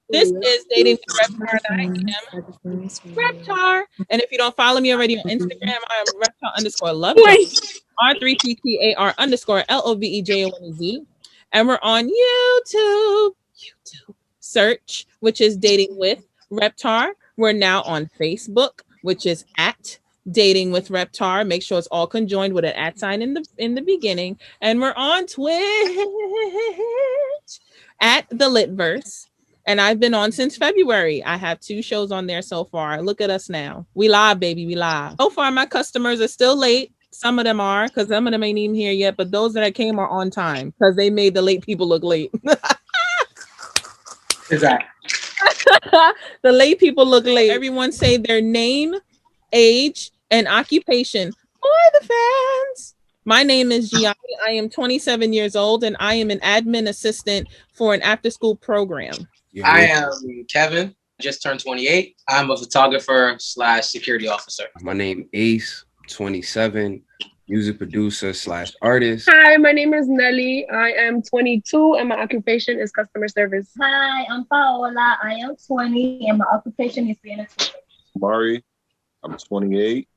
This is Dating with Reptar, and I am Reptar. And if you don't follow me already on Instagram, I am Reptar_Lovejoy, R3TTAR_LOVEJONEZ. And we're on YouTube. Search, which is Dating with Reptar. We're now on Facebook, which is at Dating with Reptar. Make sure it's all conjoined with an @ sign in the beginning. And we're on Twitch at The Litverse. And I've been on since February. I have 2 shows on there so far. Look at us now. We live, baby. We live. So far, my customers are still late. Some of them are, because some of them ain't even here yet. But those that came are on time, because they made the late people look late. Exactly. The late people look late. Everyone say their name, age, and occupation for the fans. My name is Gianni. I am 27 years old, and I am an admin assistant for an after-school program. I am Kevin. Just turned 28. I'm a photographer / security officer. My name Ace, 27, music producer / artist. Hi, my name is Ginelly. I am 22 and my occupation is customer service. Hi, I'm Paola. I am 20 and my occupation is being a teacher. Omari, I'm 28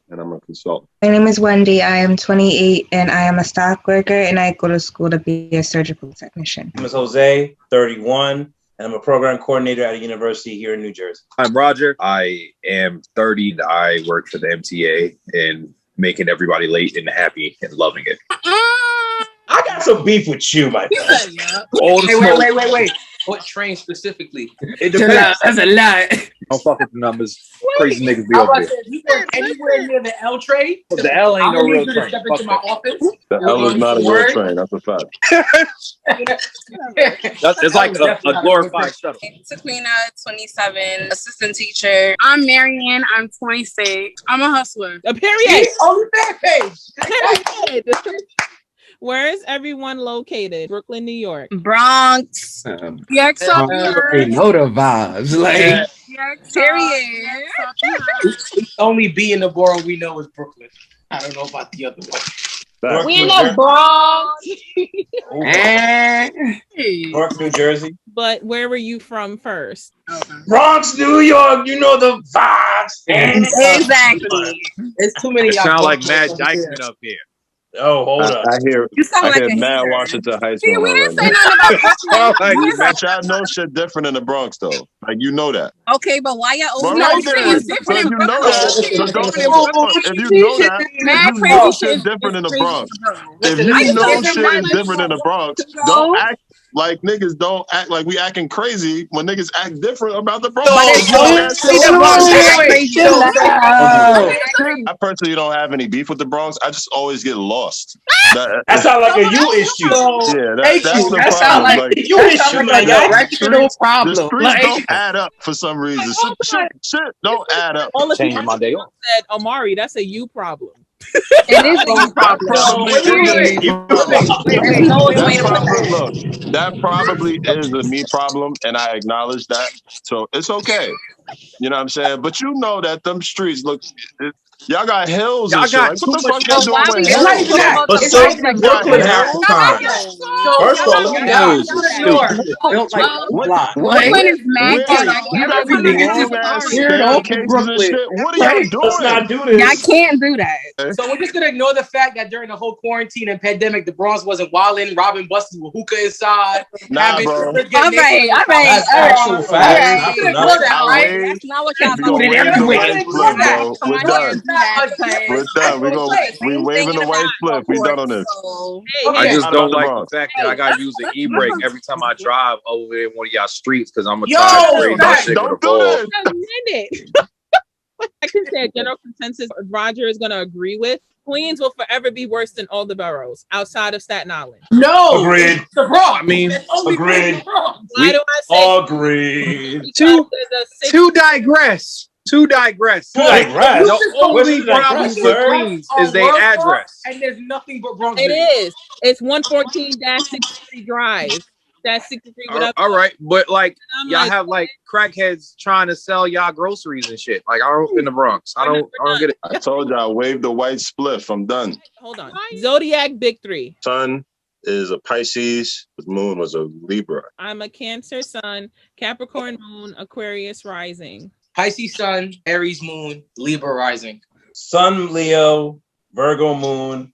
and I'm a consultant. My name is Wendy. I am 28 and I am a stock worker and I go to school to be a surgical technician. My name is Josè, 31, and I'm a program coordinator at a university here in New Jersey. I'm Roger. I am 30. I work for the MTA and making everybody late and happy and loving it. I got some beef with you, my friend. Hey, wait. What train specifically? It depends. That's a lot. Don't fuck with the numbers. Crazy niggas be I over was there. if you work anywhere near the L train, The L ain't no real train. Step into my office. The L is not a real train. That's a fact. It's like a glorified shuttle. Taqueena, 27, assistant teacher. I'm Marian. I'm 26. I'm a hustler. A period. On the back page. Where is everyone located? Brooklyn, New York. Bronx. Yes, They know the vibes. Like, period. Only B in the borough we know is Brooklyn. I don't know about the other one. We in the Bronx. Newark, New Jersey. But where were you from first? Bronx, New York. You know the vibes. Exactly. It's too many. It sound like Mad Dykeman up here. Oh, hold on. I hear You sound like a Mad hater. Washington High See, School. we didn't say nothing about Brooklyn. But y'all know shit different in the Bronx though. Like you know that. Okay, but why y'all Well, always no, saying it's different in you know Brooklyn? that. So don't get fucked. If you know that, Mad you crazy know shit shit different in the crazy Bronx. to go. If I you just know think shit they're is not different in the Bronx, don't act like niggas don't act like we acting crazy when niggas act different about the Bronx. I personally don't have any beef with the Bronx. I just always get lost. That sounds like a you issue. Yeah, that's the that sounds problem. like a you issue. Like a directional problem. The streets don't add up for some reason. Shit don't add up. All the Change people my day off. said, Omari, that's a you problem. It is a you problem. That probably is a me problem, and I acknowledge that. So it's okay. You know what I'm saying? But you know that them streets look. Y'all got hills and shit. Like, what the fuck y'all doing with hills? It's not even that. But so is Brooklyn half the time. First of all, let me know. Brooklyn is mad. What are y'all doing? Let's not do this. Y'all can't do that. So we're just gonna ignore the fact that during the whole quarantine and pandemic, the Bronx wasn't wilding, robbing buses with hookah inside. Nah, bro. All right. That's actual facts. That's not what y'all We doing. We're done. We waving the white split. We done on this. I just don't like the fact that I gotta use an e-brake every time I drive over in one of y'all streets because I'm a tired that shit Don't do ball. that. I can say a general consensus Roger is going to agree with. Queens will forever be worse than all the boroughs outside of Staten Island. No, agreed. The Bronx. I mean, agreed. Why do I say Agreed. To digress. The only problem with Queens is their address. And there's nothing but Bronx. It is. It's 114-63 Drive. That's 63 without. All right, but like y'all like, have like crackheads trying to sell y'all groceries and shit. Like I don't in the Bronx. I don't get it. I told y'all, wave the white spliff. I'm done. Hold on. Zodiac Big Three. Sun, is a Pisces. His moon was a Libra. I'm a Cancer sun, Capricorn moon, Aquarius rising. Pisces sun, Aries moon, Libra rising. Sun Leo, Virgo moon,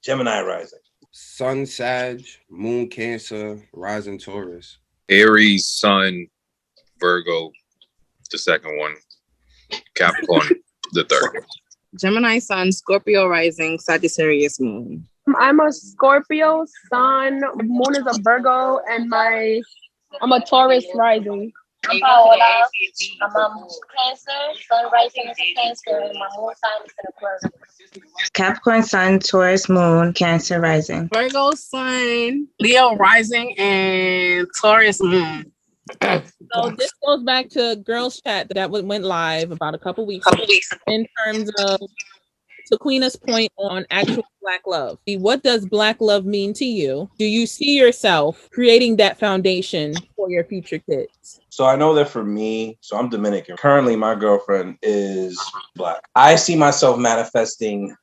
Gemini rising. Sun Sag, Moon Cancer, Rising Taurus. Aries, Sun, Virgo, the second one. Capricorn, the third. Gemini sun, Scorpio rising, Sagittarius moon. I'm a Scorpio sun, moon is a Virgo, and I'm a Taurus rising. I'm Paola. I'm a Cancer, sun rising is a Cancer, and my moon sign is an Aquarius. Capricorn sun, Taurus moon, Cancer rising. Virgo sun, Leo rising, and Taurus moon. So this goes back to girls chat that went live about a couple weeks ago in terms of Taqueena's point on actual Black love. What does Black love mean to you? Do you see yourself creating that foundation for your future kids? So I know that for me, so I'm Dominican. Currently, my girlfriend is Black. I see myself manifesting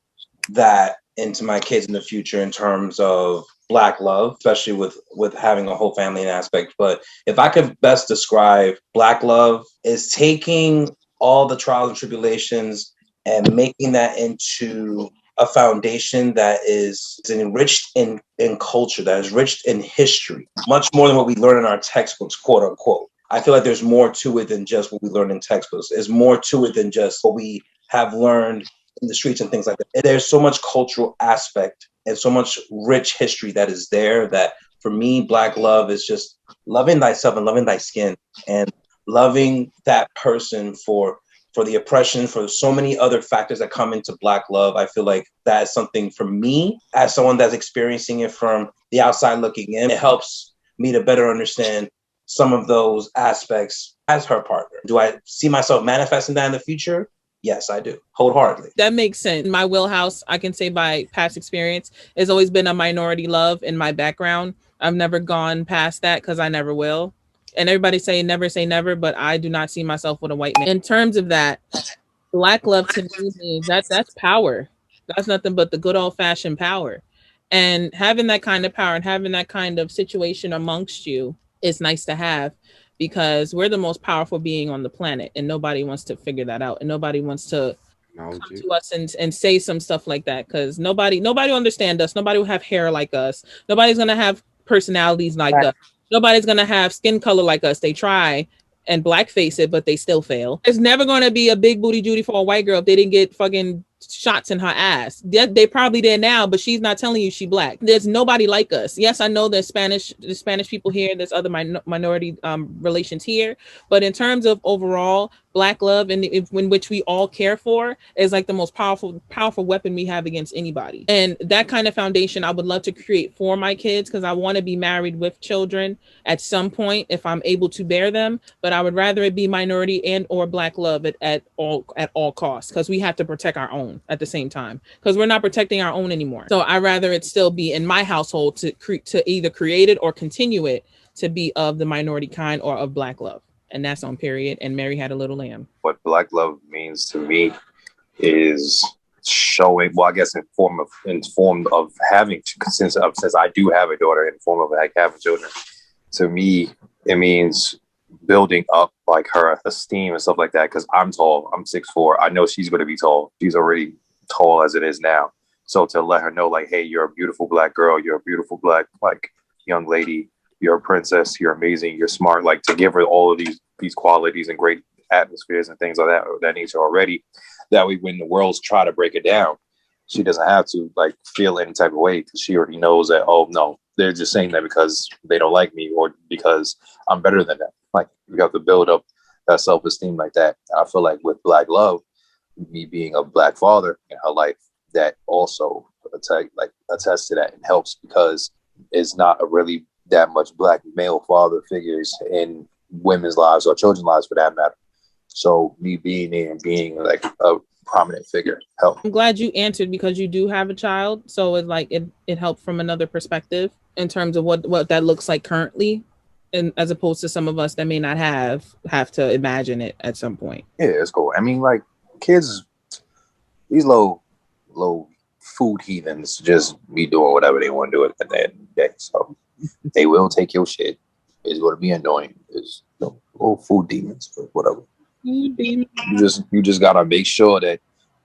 that into my kids in the future in terms of Black love, especially with having a whole family and aspect. But if I could best describe Black love, is taking all the trials and tribulations and making that into a foundation that is enriched in culture, that is rich in history, much more than what we learn in our textbooks, quote unquote. I feel like there's more to it than just what we learn in textbooks. There's more to it than just what we have learned in the streets and things like that. There's so much cultural aspect and so much rich history that is there that for me, Black love is just loving thyself and loving thy skin and loving that person for the oppression, for so many other factors that come into Black love. I feel like that is something for me as someone that's experiencing it from the outside looking in. It helps me to better understand some of those aspects as her partner. Do I see myself manifesting that in the future? Yes, I do, wholeheartedly. That makes sense. My wheelhouse, I can say by past experience, has always been a minority love in my background. I've never gone past that because I never will. And everybody say never, but I do not see myself with a white man. In terms of that, Black love to me means that's power. That's nothing but the good old fashioned power. And having that kind of power and having that kind of situation amongst you is nice to have, because we're the most powerful being on the planet and nobody wants to figure that out. And nobody wants to come to us and say some stuff like that, because nobody will understand us. Nobody will have hair like us. Nobody's going to have personalities like us. Nobody's going to have skin color like us. They try and blackface it, but they still fail. There's never going to be a big booty Judy for a white girl if they didn't get fucking shots in her ass. They probably did now, but she's not telling you she Black. There's nobody like us. Yes, I know there's Spanish people here. There's other minority relations here. But in terms of overall Black love, and in which we all care for, is like the most powerful weapon we have against anybody. And that kind of foundation I would love to create for my kids, because I want to be married with children at some point if I'm able to bear them. But I would rather it be minority and or Black love at all costs, because we have to protect our own at the same time, because we're not protecting our own anymore. So I'd rather it still be in my household to either create it or continue it to be of the minority kind or of Black love. And that's on period. And Mary had a little lamb. What Black love means to me is showing, well, I guess in form of having, since I do have a daughter, in form of like having children. To me, it means building up like her esteem and stuff like that, because I'm tall. I'm 6'4". I know she's going to be tall. She's already tall as it is now. So to let her know, like, hey, you're a beautiful Black girl. You're a beautiful Black like young lady. You're a princess. You're amazing. You're smart. Like, to give her all of these qualities and great atmospheres and things like that nature already. That way, when the world's try to break it down, she doesn't have to like feel any type of way, because she already knows that, oh no, they're just saying that because they don't like me or because I'm better than them. Like, you have to build up that self-esteem like that. And I feel like with Black love, me being a Black father in her life, that also attests to that and helps, because it's not a really that much Black male father figures in women's lives or children's lives for that matter. So me being there and being like a prominent figure help. I'm glad you answered, because you do have a child. So it's like it helped from another perspective in terms of what that looks like currently, and as opposed to some of us that may not have to imagine it at some point. Yeah, it's cool. I mean, like, kids, these low food heathens just be doing whatever they want to do at the end of the day. So they will take your shit. It's going to be annoying. It's food demons, but whatever. You just gotta make sure that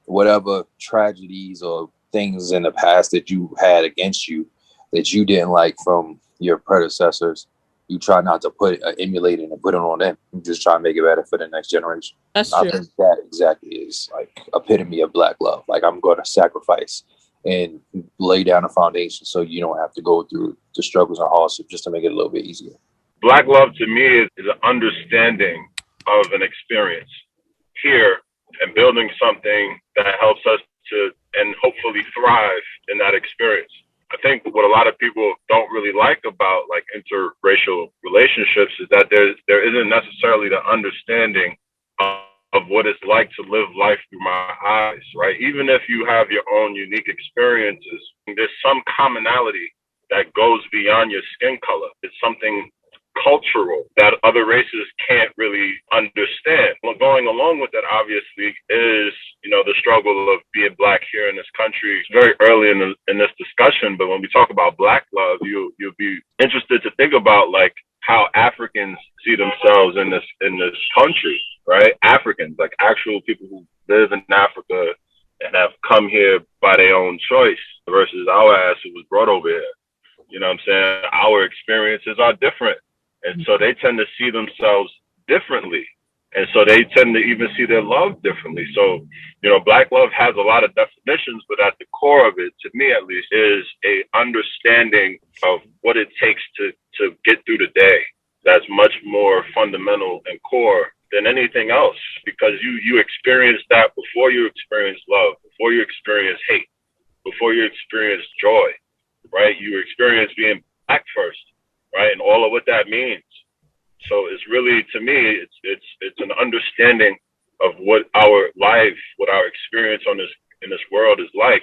whatever tragedies or things in the past that you had against you that you didn't like from your predecessors, you try not to emulate it and put it on them. You just try to make it better for the next generation. That's I true. think that exactly is like epitome of Black love. Like, I'm going to sacrifice and lay down a foundation so you don't have to go through the struggles and hardships just to make it a little bit easier. Black love to me is an understanding of an experience here and building something that helps us to and hopefully thrive in that experience. I think what a lot of people don't really like about like interracial relationships is that there isn't necessarily the understanding of what it's like to live life through my eyes, right? Even if you have your own unique experiences, there's some commonality that goes beyond your skin color. It's something cultural that other races can't really understand. Well, going along with that, obviously, is the struggle of being Black here in this country. It's very early in this discussion, but when we talk about Black love, you'll be interested to think about like how Africans see themselves in this country, right? Africans, like actual people who live in Africa and have come here by their own choice versus our ass who was brought over here. You know what I'm saying? Our experiences are different. And so they tend to see themselves differently. And so they tend to even see their love differently. So, Black love has a lot of definitions, but at the core of it, to me at least, is a understanding of what it takes to get through the day. That's much more fundamental and core than anything else, because you experience that before you experience love, before you experience hate, before you experience joy, right? You experience being Black first. Right, and all of what that means. So it's really, to me, it's an understanding of what our life, what our experience in this world is like,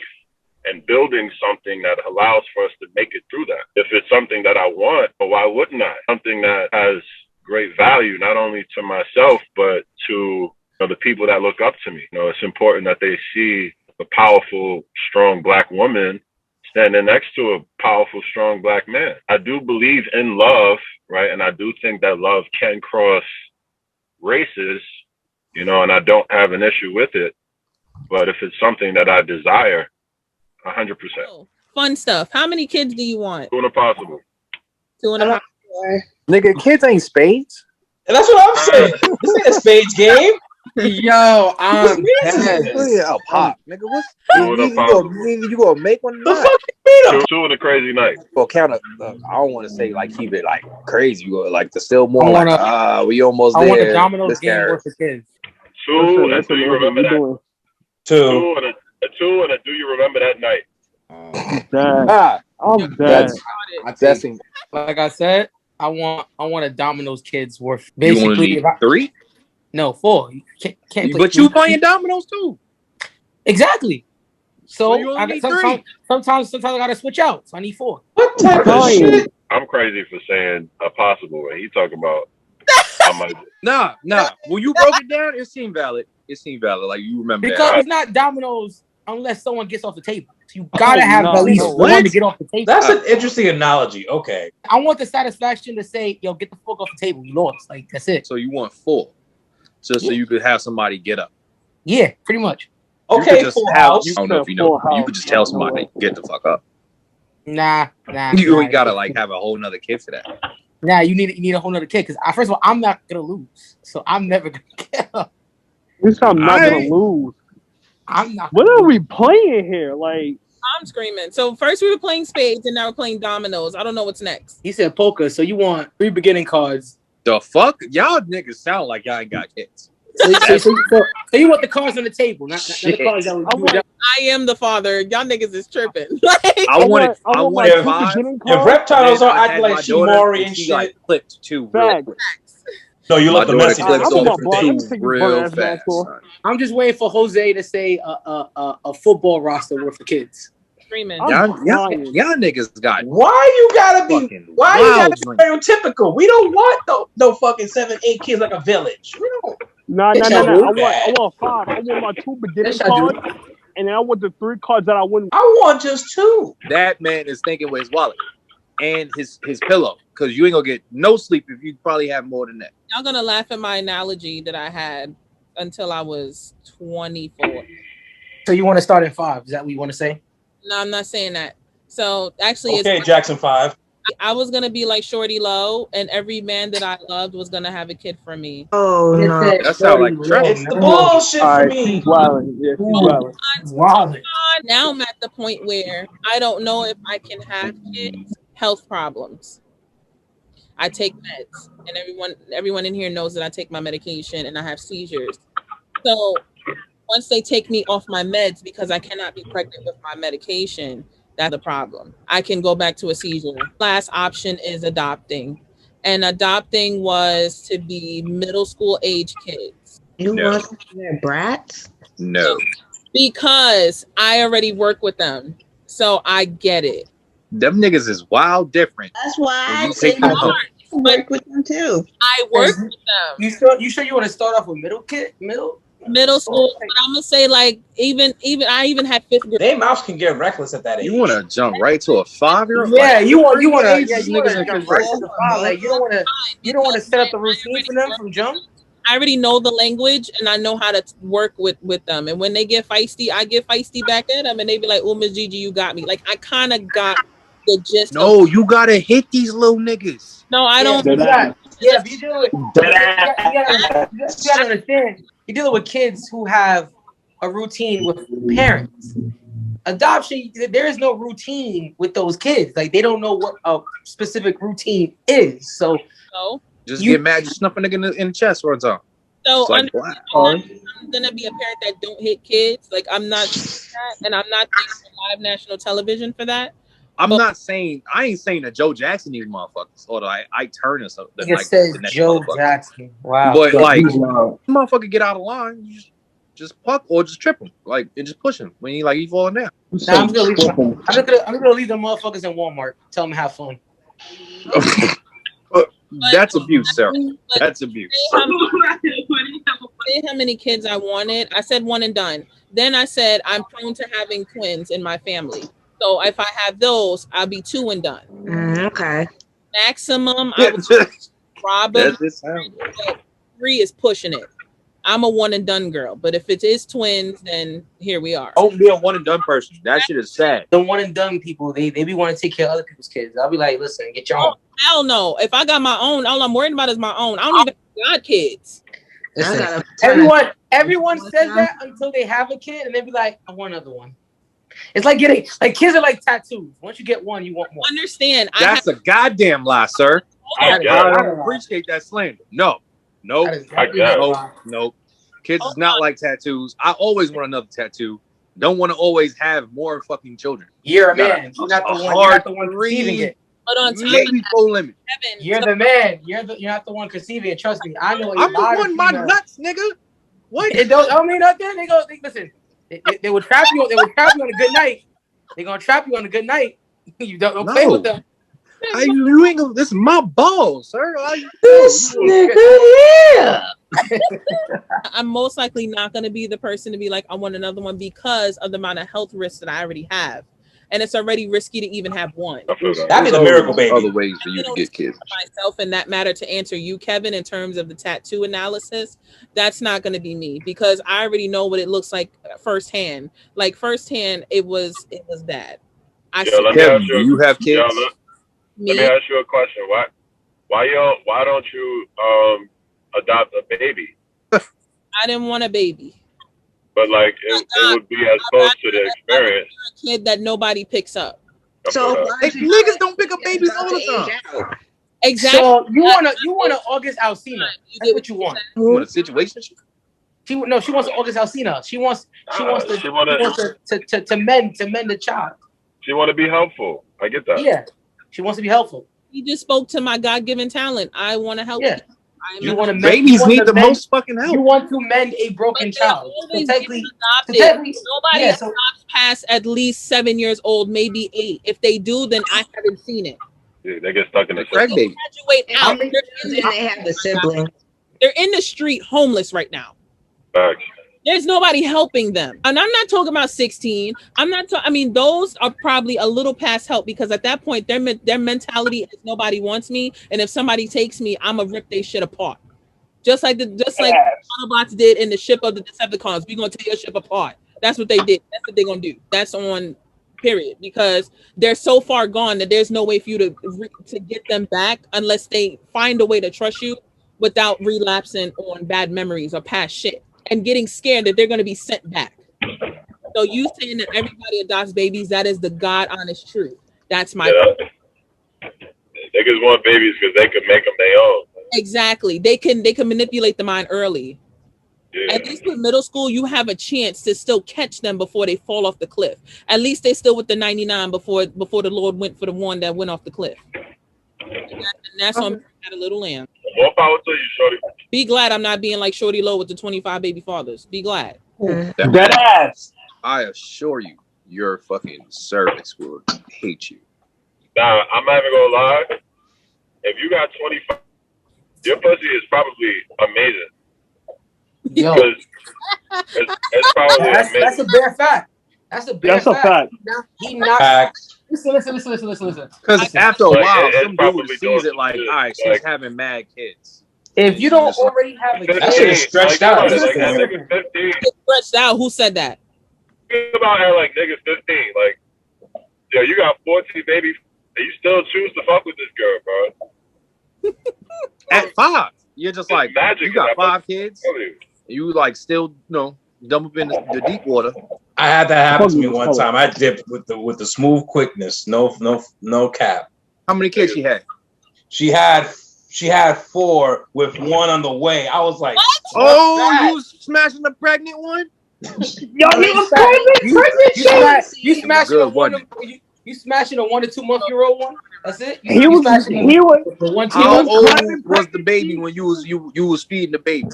and building something that allows for us to make it through that. If it's something that I want, well, why wouldn't I? Something that has great value, not only to myself, but to the people that look up to me. It's important that they see a powerful, strong Black woman standing next to a powerful, strong Black man. I do believe in love, right? And I do think that love can cross races, and I don't have an issue with it. But if it's something that I desire, 100%. Fun stuff. How many kids do you want? 2 and a possible. 2 and a half. Nigga, kids ain't spades. And that's what I'm saying. This ain't a spades game. Yo, I'm Oh, pop, nigga. What's you gonna make one? The fuck two in a crazy night. Well, count up. I don't want to say like keep it like crazy. You go like to still more we almost there. I want a dominoes game worth of kids. 2 and do you remember that? 2 and a 2 and a do you remember that night? I'm dead. That's like I said. I want a dominoes kids worth. Basically, you want 3? No, 4. You can't but you playing dominoes too. Exactly. So sometimes I gotta switch out. So I need 4. What type of shit? I'm crazy for saying a possible, and he talking about. Nah. When you broke it down, it seemed valid. Like you remember because that. It's not dominoes unless someone gets off the table. So you gotta have at least one to get off the table. That's an interesting analogy. Okay. I want the satisfaction to say, "Yo, get the fuck off the table. You lost." Like that's it. So you want 4, just so you could have somebody get up. Yeah, pretty much. Okay, I don't know if you know. You could just tell somebody get the fuck up. Nah. You ain't gotta like have a whole nother kid for that. Nah, you need a whole nother kid because first of all, I'm not gonna lose, so I'm never gonna get up. I'm not gonna lose. I'm not. What are we playing here? Like I'm screaming. So first we were playing spades, and now we're playing dominoes. I don't know what's next. He said poker, so you want 3 beginning cards. The fuck, y'all niggas sound like y'all ain't got kids. So you want the cards on the table, not the cards that we I am the father. Y'all niggas is tripping. I wanted 5. If reptiles are acting like she Maury and shit. Like clipped 2. No, you left the message. Real fast. I'm just waiting for Jose to say a football roster worth of kids. Screaming. Y'all niggas got. Why you gotta be stereotypical? We don't want no fucking 7, 8 kids like a village. We don't. No. I want 5. I want my 2 beginning cards and then I want the 3 cards that I wouldn't. I want just 2. That man is thinking with his wallet and his pillow, because you ain't gonna get no sleep if you probably have more than that. Y'all gonna laugh at my analogy that I had until I was 24. So you want to start at 5? Is that what you want to say? No, I'm not saying that. So actually, Okay, Jackson 5. I was gonna be like Shorty Low, and every man that I loved was gonna have a kid from me. Oh no, That sounds like It's the bullshit for me. Now I'm at the point where I don't know if I can have kids. Health problems. I take meds, and everyone in here knows that I take my medication and I have seizures. So once they take me off my meds because I cannot be pregnant with my medication, that's the problem. I can go back to a seizure. Last option is adopting. And adopting was to be middle school age kids. You want their brats? No. Because I already work with them. So I get it. Them niggas is wild different. That's why When I you take them home. work with them too. I work with them. You sure you want to start off with middle school? But I'm gonna say like even I even had 5th grade. They mouths can get reckless at that age. You want to jump right to a 5-year-old? Yeah, Like, you want to jump right niggas to the 5. Like you don't want to set up the routine for them from jump. I already know the language and I know how to work with them. And when they get feisty, I get feisty back at them, and they be like, "Oh, Miss Gigi, you got me." Like I kind of got the gist. No, you gotta hit these little niggas. No, I don't. Yeah, if you do it, you gotta understand. You're dealing with kids who have a routine with parents. Adoption, there is no routine with those kids. Like they don't know what a specific routine is. So just get mad, just snuff a nigga in the chest one time. So like, I'm gonna be a parent that don't hit kids. Like I'm not that, and I'm not taking live national television for that. I'm not saying I ain't saying that Joe Jackson these motherfuckers, or I turn or something. It says Joe Jackson. Wow. But like, motherfucker, get out of line. You just puck or just trip him, like and just push him when he falling down. Nah, I'm gonna leave them motherfuckers in Walmart. Tell them to have fun. That's abuse, Sarah. That's abuse. Say how many kids I wanted. I said 1 and done. Then I said I'm prone to having twins in my family. So if I have those, I'll be 2 and done. Okay. Maximum, I would probably 3 is pushing it. I'm a 1 and done girl, but if it is twins, then here we are. Don't be a 1 and done person. That shit is sad. The 1 and done people, they be wanting to take care of other people's kids. I'll be like, listen, get your own. Hell no. If I got my own, all I'm worried about is my own. I don't even got kids. Listen, everyone says that until they have a kid, and they be like, I want another one. It's like kids are like tattoos. Once you get one, you want more. Understand? That's a goddamn lie, sir. I don't appreciate that slander. No. Kids is not like tattoos. I always want another tattoo. Don't want to always have more fucking children. You're a man. You're not the one conceiving it. But on maybe full limit. You're the man. You're not the one conceiving it. Trust me. I know. I'm the one. My nuts, nigga. What? It don't mean nothing. Listen. They will trap you. They will trap you on a good night. They're gonna trap you on a good night. You don't play with them. You ain't gonna. This is my balls, sir. This nigga here. I'm most likely not gonna be the person to be like, I want another one because of the amount of health risks that I already have, and it's already risky to even have one. That'd be the miracle, baby. Other ways for you to get kids. Myself in that matter to answer you, Kevin, in terms of the tattoo analysis, that's not going to be me because I already know what it looks like firsthand. Like firsthand, it was bad. Kevin, do you have kids? Let me ask you a question. Why don't you adopt a baby? I didn't want a baby. But like it would be as close to the experience. A kid that nobody picks up. So niggas don't pick up babies all the time. Exactly. So you want to August Alsina. That's what you want. You want a situation? She wants to August Alsina. She wants to mend the child. She want to be helpful. I get that. Yeah. She wants to be helpful. You just spoke to my God-given talent. I want to help. Yeah. You want to babies need the most fucking help. You want to mend a broken child. Nobody adopts past at least 7 years old, maybe 8. If they do, then I haven't seen it. Yeah, they get stuck in the crack baby. Graduate out. They have the sibling. They're in the street, homeless right now. Facts. There's nobody helping them. And I'm not talking about 16. I mean, those are probably a little past help because at that point, their mentality is nobody wants me. And if somebody takes me, I'm going to rip their shit apart. Just like Autobots did in the ship of the Decepticons. We're going to tear your ship apart. That's what they did. That's what they're going to do. That's on period. Because they're so far gone that there's no way for you to get them back unless they find a way to trust you without relapsing on bad memories or past shit. And getting scared that they're going to be sent back. So you saying that everybody adopts babies, that is the God honest truth. That's my point. Niggas want babies because they can make them their own. Exactly. They can manipulate the mind early. Yeah. At least with middle school, you have a chance to still catch them before they fall off the cliff. At least they still with the 99 before the Lord went for the one that went off the cliff. And that's on a little lamb. More power to you, shorty. Be glad I'm not being like Shorty Low with the 25 baby fathers. Be glad. Dead ass. I assure you, your fucking cervix will hate you. Nah, I'm not even gonna lie. If you got 25, your pussy is probably amazing. Yo, it's probably amazing. That's a bare fact. That's a bare fact. He not. Listen. Because after a while, some dude probably sees it like, all right, she's having mad kids. If you don't already have a kid, That shit is stretched out. Stretched out. Who said that? Think about her like niggas 15. Like, yo, you got 14 babies, and you still choose to fuck with this girl, bro. At 5, you're just like, magic. You got 5 kids. You like still, dump up in the deep water. I had that happen to me one time. I dipped with the smooth quickness. No cap. How many kids she had? She had 4 with one on the way. I was like, oh, you was smashing the pregnant one? Yo, he was pregnant. You smashing a 1 to 2 month year old one. That's it. He was. How old was the baby when you was feeding the baby?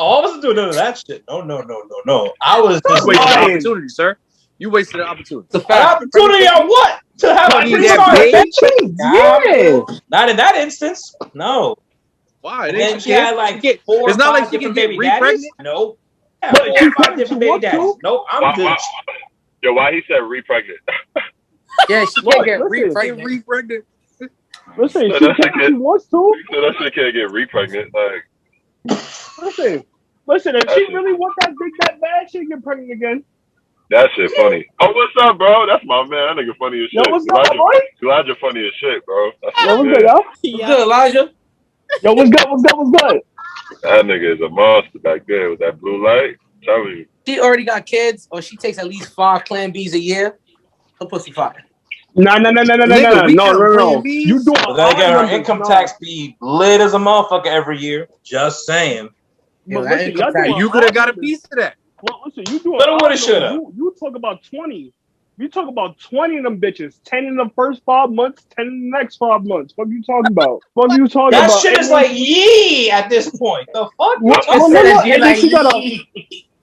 Oh, I wasn't doing none of that shit. No. I was just wasting the opportunity, sir. You wasted the opportunity. The opportunity on what? To have a Yeah. Not in that instance. No. Why? And she had like 4 or 5 different baby daddies. Nope. 4 or 5 different baby daddies. Nope. I'm good. Yo, why he said re-pregnant? Yeah, she can't get re-pregnant. Listen, she wants to. So that shit can't get re-pregnant. Like, listen. If she really want that bad, she can get pregnant again. That shit funny. Oh, what's up, bro? That's my man. That nigga funny as shit. Yo, what's up, boy? Glad you're funny as shit, bro. Yo, what's good, yo? What's good, Elijah? Yo, what's good? That nigga is a monster back there with that blue light. I'm telling you. She already got kids, or she takes at least 5 Plan Bs a year. Her pussy fire. No. You do it. Gotta get her income tax be lit as a motherfucker every year. Just saying. You could have got a piece of that. Well, listen, you do Better woulda, shoulda. You talk about 20. You talk about 20 of them bitches. 10 in the first 5 months, 10 in the next 5 months. What you talking about? That shit is like yee at this point. The fuck?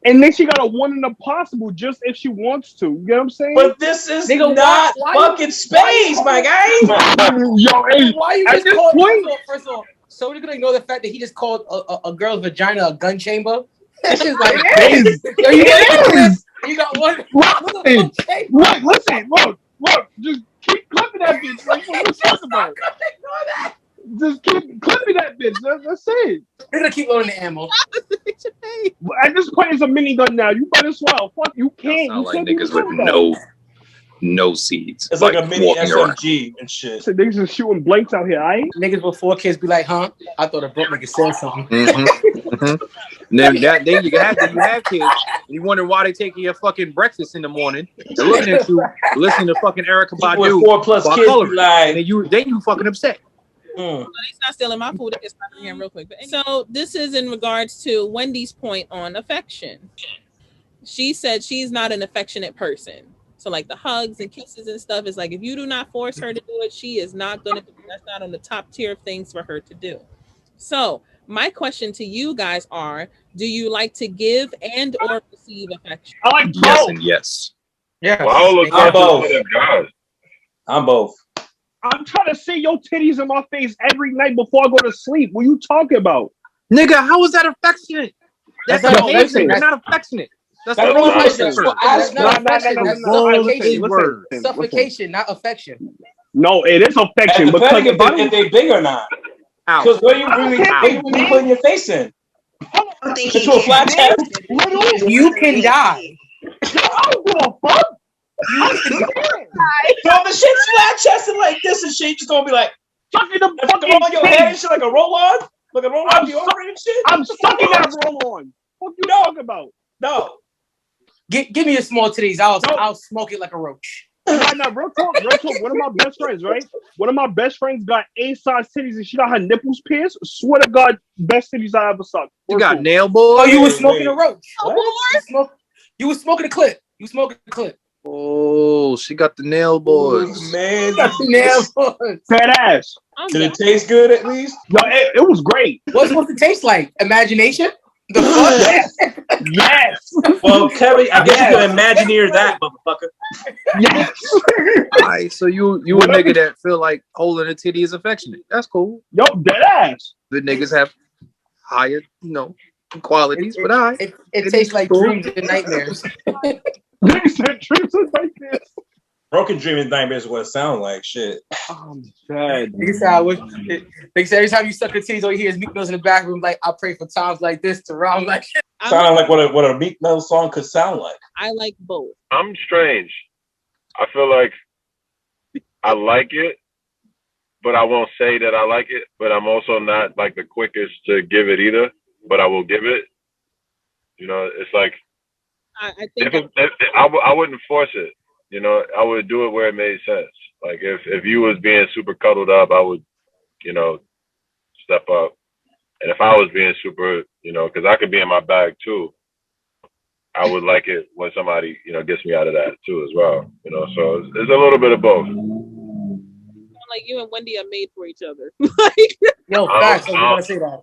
And then she got a 1 in a possible just if she wants to. You get what I'm saying? But this is not fucking space, my guy. Yo, hey, why you just called? First of all, so we're gonna ignore the fact that he just called a girl's vagina a gun chamber. It's just like, yo, you got one. Look, just keep clipping that bitch. Like, what you talking about? Just keep clipping that bitch. That's it. They're gonna keep loading the ammo. At this point, it's a minigun now. You might as well. Fuck, you can't. You like niggas with no seeds. It's like a mini SMG and shit. So niggas is shooting blanks out here. I ain't. Niggas with 4 kids be like, huh? I thought a broke nigga said something. Then you have kids. And you wonder why they taking your fucking breakfast in the morning. They're looking at you, listening to fucking Erykah Badu. 4+ kids be like, and then you fucking upset. So he's not stealing my food. It's again real quick. So this is in regards to Wendy's point on affection. She said she's not an affectionate person. So like the hugs and kisses and stuff is like, if you do not force her to do it, she is not going to do it. That's not on the top tier of things for her to do. So my question to you guys are, do you like to give and or receive affection? I like both. Yes and yes. Yeah. I'm both. I'm both. I'm trying to see your titties in my face every night before I go to sleep. What you talking about? Nigga, how is that affectionate? That's That's not amazing. affection. They're not affectionate. That's That's the wrong affection. word. That's not affection. That's suffocation. Listen. Suffocation, not affection. No, it is affection. And Because depending if they big or not. Because where you really putting your face in? Into a flat chest? You can die. I don't give a fuck. So if the shit's flat chested like this and shit, you just gonna be like sucking the fucking on your head and shit like a roll on? Like a roll on deodorant and shit? I'm sucking that roll on. What you talking about? No. Give me your small titties. I'll smoke it like a roach. Nah, real talk. One of my best friends, right? One of my best friends got A-size titties and she got her nipples pierced. Swear to God, best titties I ever sucked. You got nail boys? Oh, you was smoking a roach. You was smoking a clip. You smoking a clip. Oh, she got the nail boys. Man, got the nail boys. Fat ass. Did it taste good at least? No, it was great. What's supposed to taste like? Imagination? The fuck? Yes. Well, Kevin, I guess you can Imagineer that, motherfucker. Yes. Alright, so you a nigga that feel like holding a titty is affectionate. That's cool. Yo, dead ass. The niggas have higher, qualities, but alright. It tastes like dreams and nightmares. Dreams and nightmares. Broken dream and nightmares is what it sounds like. Shit. I'm sad. They say every time you suck a titties, all you hear is Meek Mill's in the back room like, I pray for times like this to round like shit. Sounding like what a Meek Mill song could sound like. I like both. I'm strange. I feel like I like it, but I won't say that I like it. But I'm also not like the quickest to give it either. But I will give it. It's like I think I wouldn't force it. I would do it where it made sense. Like if you was being super cuddled up, I would, step up. And if I was being super, because I could be in my bag too, I would like it when somebody, gets me out of that too as well. So it's a little bit of both. like you and Wendy are made for each other. Yo, facts. I was gonna say that.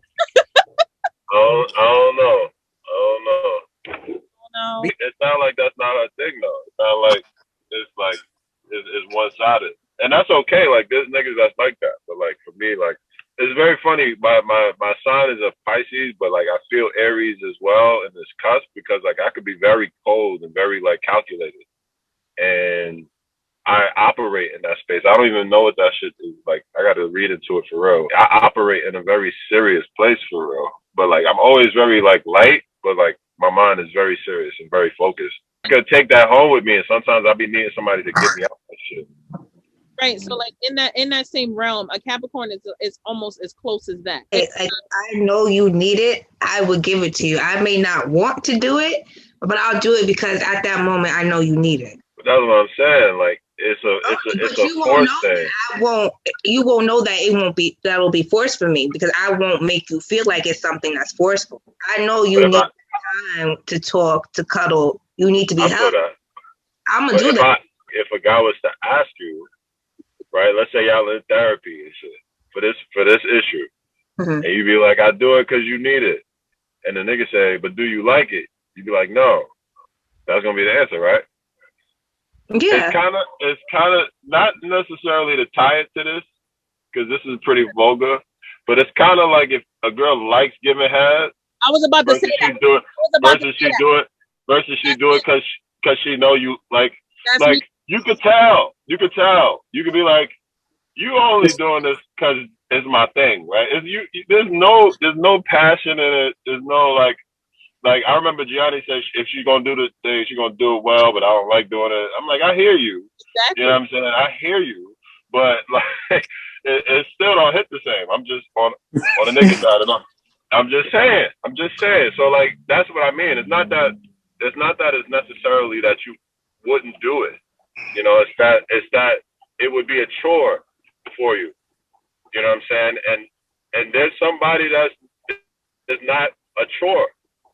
I don't know. No. It's not like that's not a thing though. It's not like it's one sided, and that's okay. Like there's niggas that's like that, but like for me, like it's very funny. My sign is a Pisces, but like I feel Aries as well in this cusp because like I could be very cold and very like calculated, and I operate in that space. I don't even know what that shit is. Like I got to read into it for real. I operate in a very serious place for real, but like I'm always very like light, but like my mind is very serious and very focused. I could take that home with me, and sometimes I'll be needing somebody to get me out that shit. Right. So like in that same realm, a Capricorn is almost as close as that. Like, I know you need it. I would give it to you. I may not want to do it, but I'll do it because at that moment I know you need it. But that's what I'm saying. Like it's a force thing. You won't know that that'll be forced for me because I won't make you feel like it's something that's forceful. I know you need time to talk, to cuddle. You need to be held. I'm gonna do that. If a guy was to ask you, right? Let's say y'all in therapy and shit for this issue, and you be like, "I do it because you need it," and the nigga say, "But do you like it?" You be like, "No." That's gonna be the answer, right? Yeah. It's kind of not necessarily to tie it to this because this is pretty vulgar, but it's kind of like if a girl likes giving head. I was about to say that. Versus she do it because she know you like. That's like me. You could tell. You could be like, you only doing this because it's my thing, right? There's no passion in it. There's no like I remember Gianni said if she's gonna do the thing, she's gonna do it well, but I don't like doing it. I'm like, I hear you. Exactly. You know what I'm saying? I hear you, but like it still don't hit the same. I'm just on the nigga side. I'm just saying. So like that's what I mean. It's not that it's necessarily that you wouldn't do it. It's that it would be a chore for you. You know what I'm saying? And there's somebody that's not a chore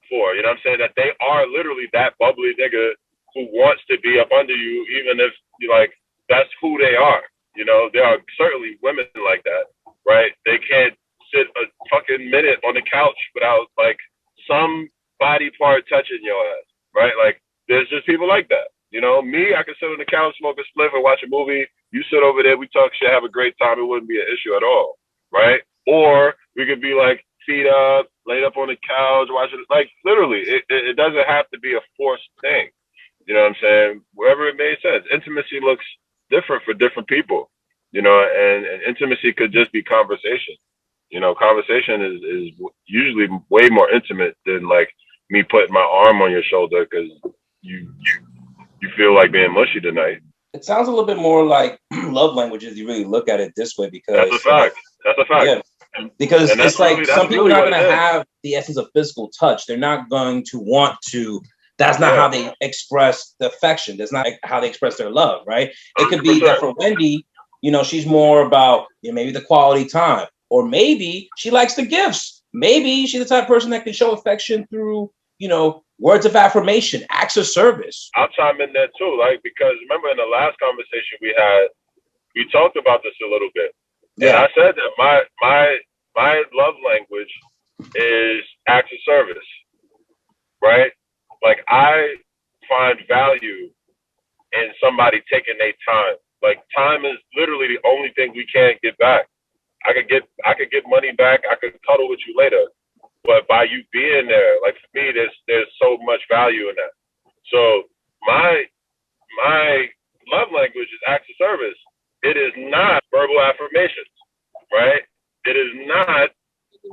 for, you know what I'm saying? That they are literally that bubbly nigga who wants to be up under you, even if you like that's who they are. There are certainly women like that, right? They can't sit a fucking minute on the couch without like some body part touching your ass, right? Like there's just people like that. Me, I can sit on the couch, smoke a spliff, and watch a movie. You sit over there, we talk shit, have a great time. It wouldn't be an issue at all, right? Or we could be like feet up, laid up on on the couch, watching like literally. It doesn't have to be a forced thing. You know what I'm saying? Wherever it made sense. Intimacy looks different for different people. You know, and intimacy could just be conversation. You know, conversation is usually way more intimate than like me putting my arm on your shoulder because you feel like being mushy tonight. It sounds a little bit more like love languages. You really look at it this way because that's a fact. That's a fact. Yeah, because it's like some people are not going to have the essence of physical touch. They're not going to want to. That's not how they express the affection. That's not how they express their love, right? It could be 100%. That for Wendy, you know, she's more about maybe the quality time, or maybe she likes the gifts. Maybe she's the type of person that can show affection through, you know, words of affirmation, acts of service. I'll chime in there too, like, because remember in the last conversation we had, we talked about this a little bit. Yeah. And I said that my love language is acts of service, right? Like I find value in somebody taking their time. Like time is literally the only thing we can't get back. I could get money back. I could cuddle with you later. But by you being there, like for me, there's so much value in that. So my love language is acts of service. It is not verbal affirmations, right? It is not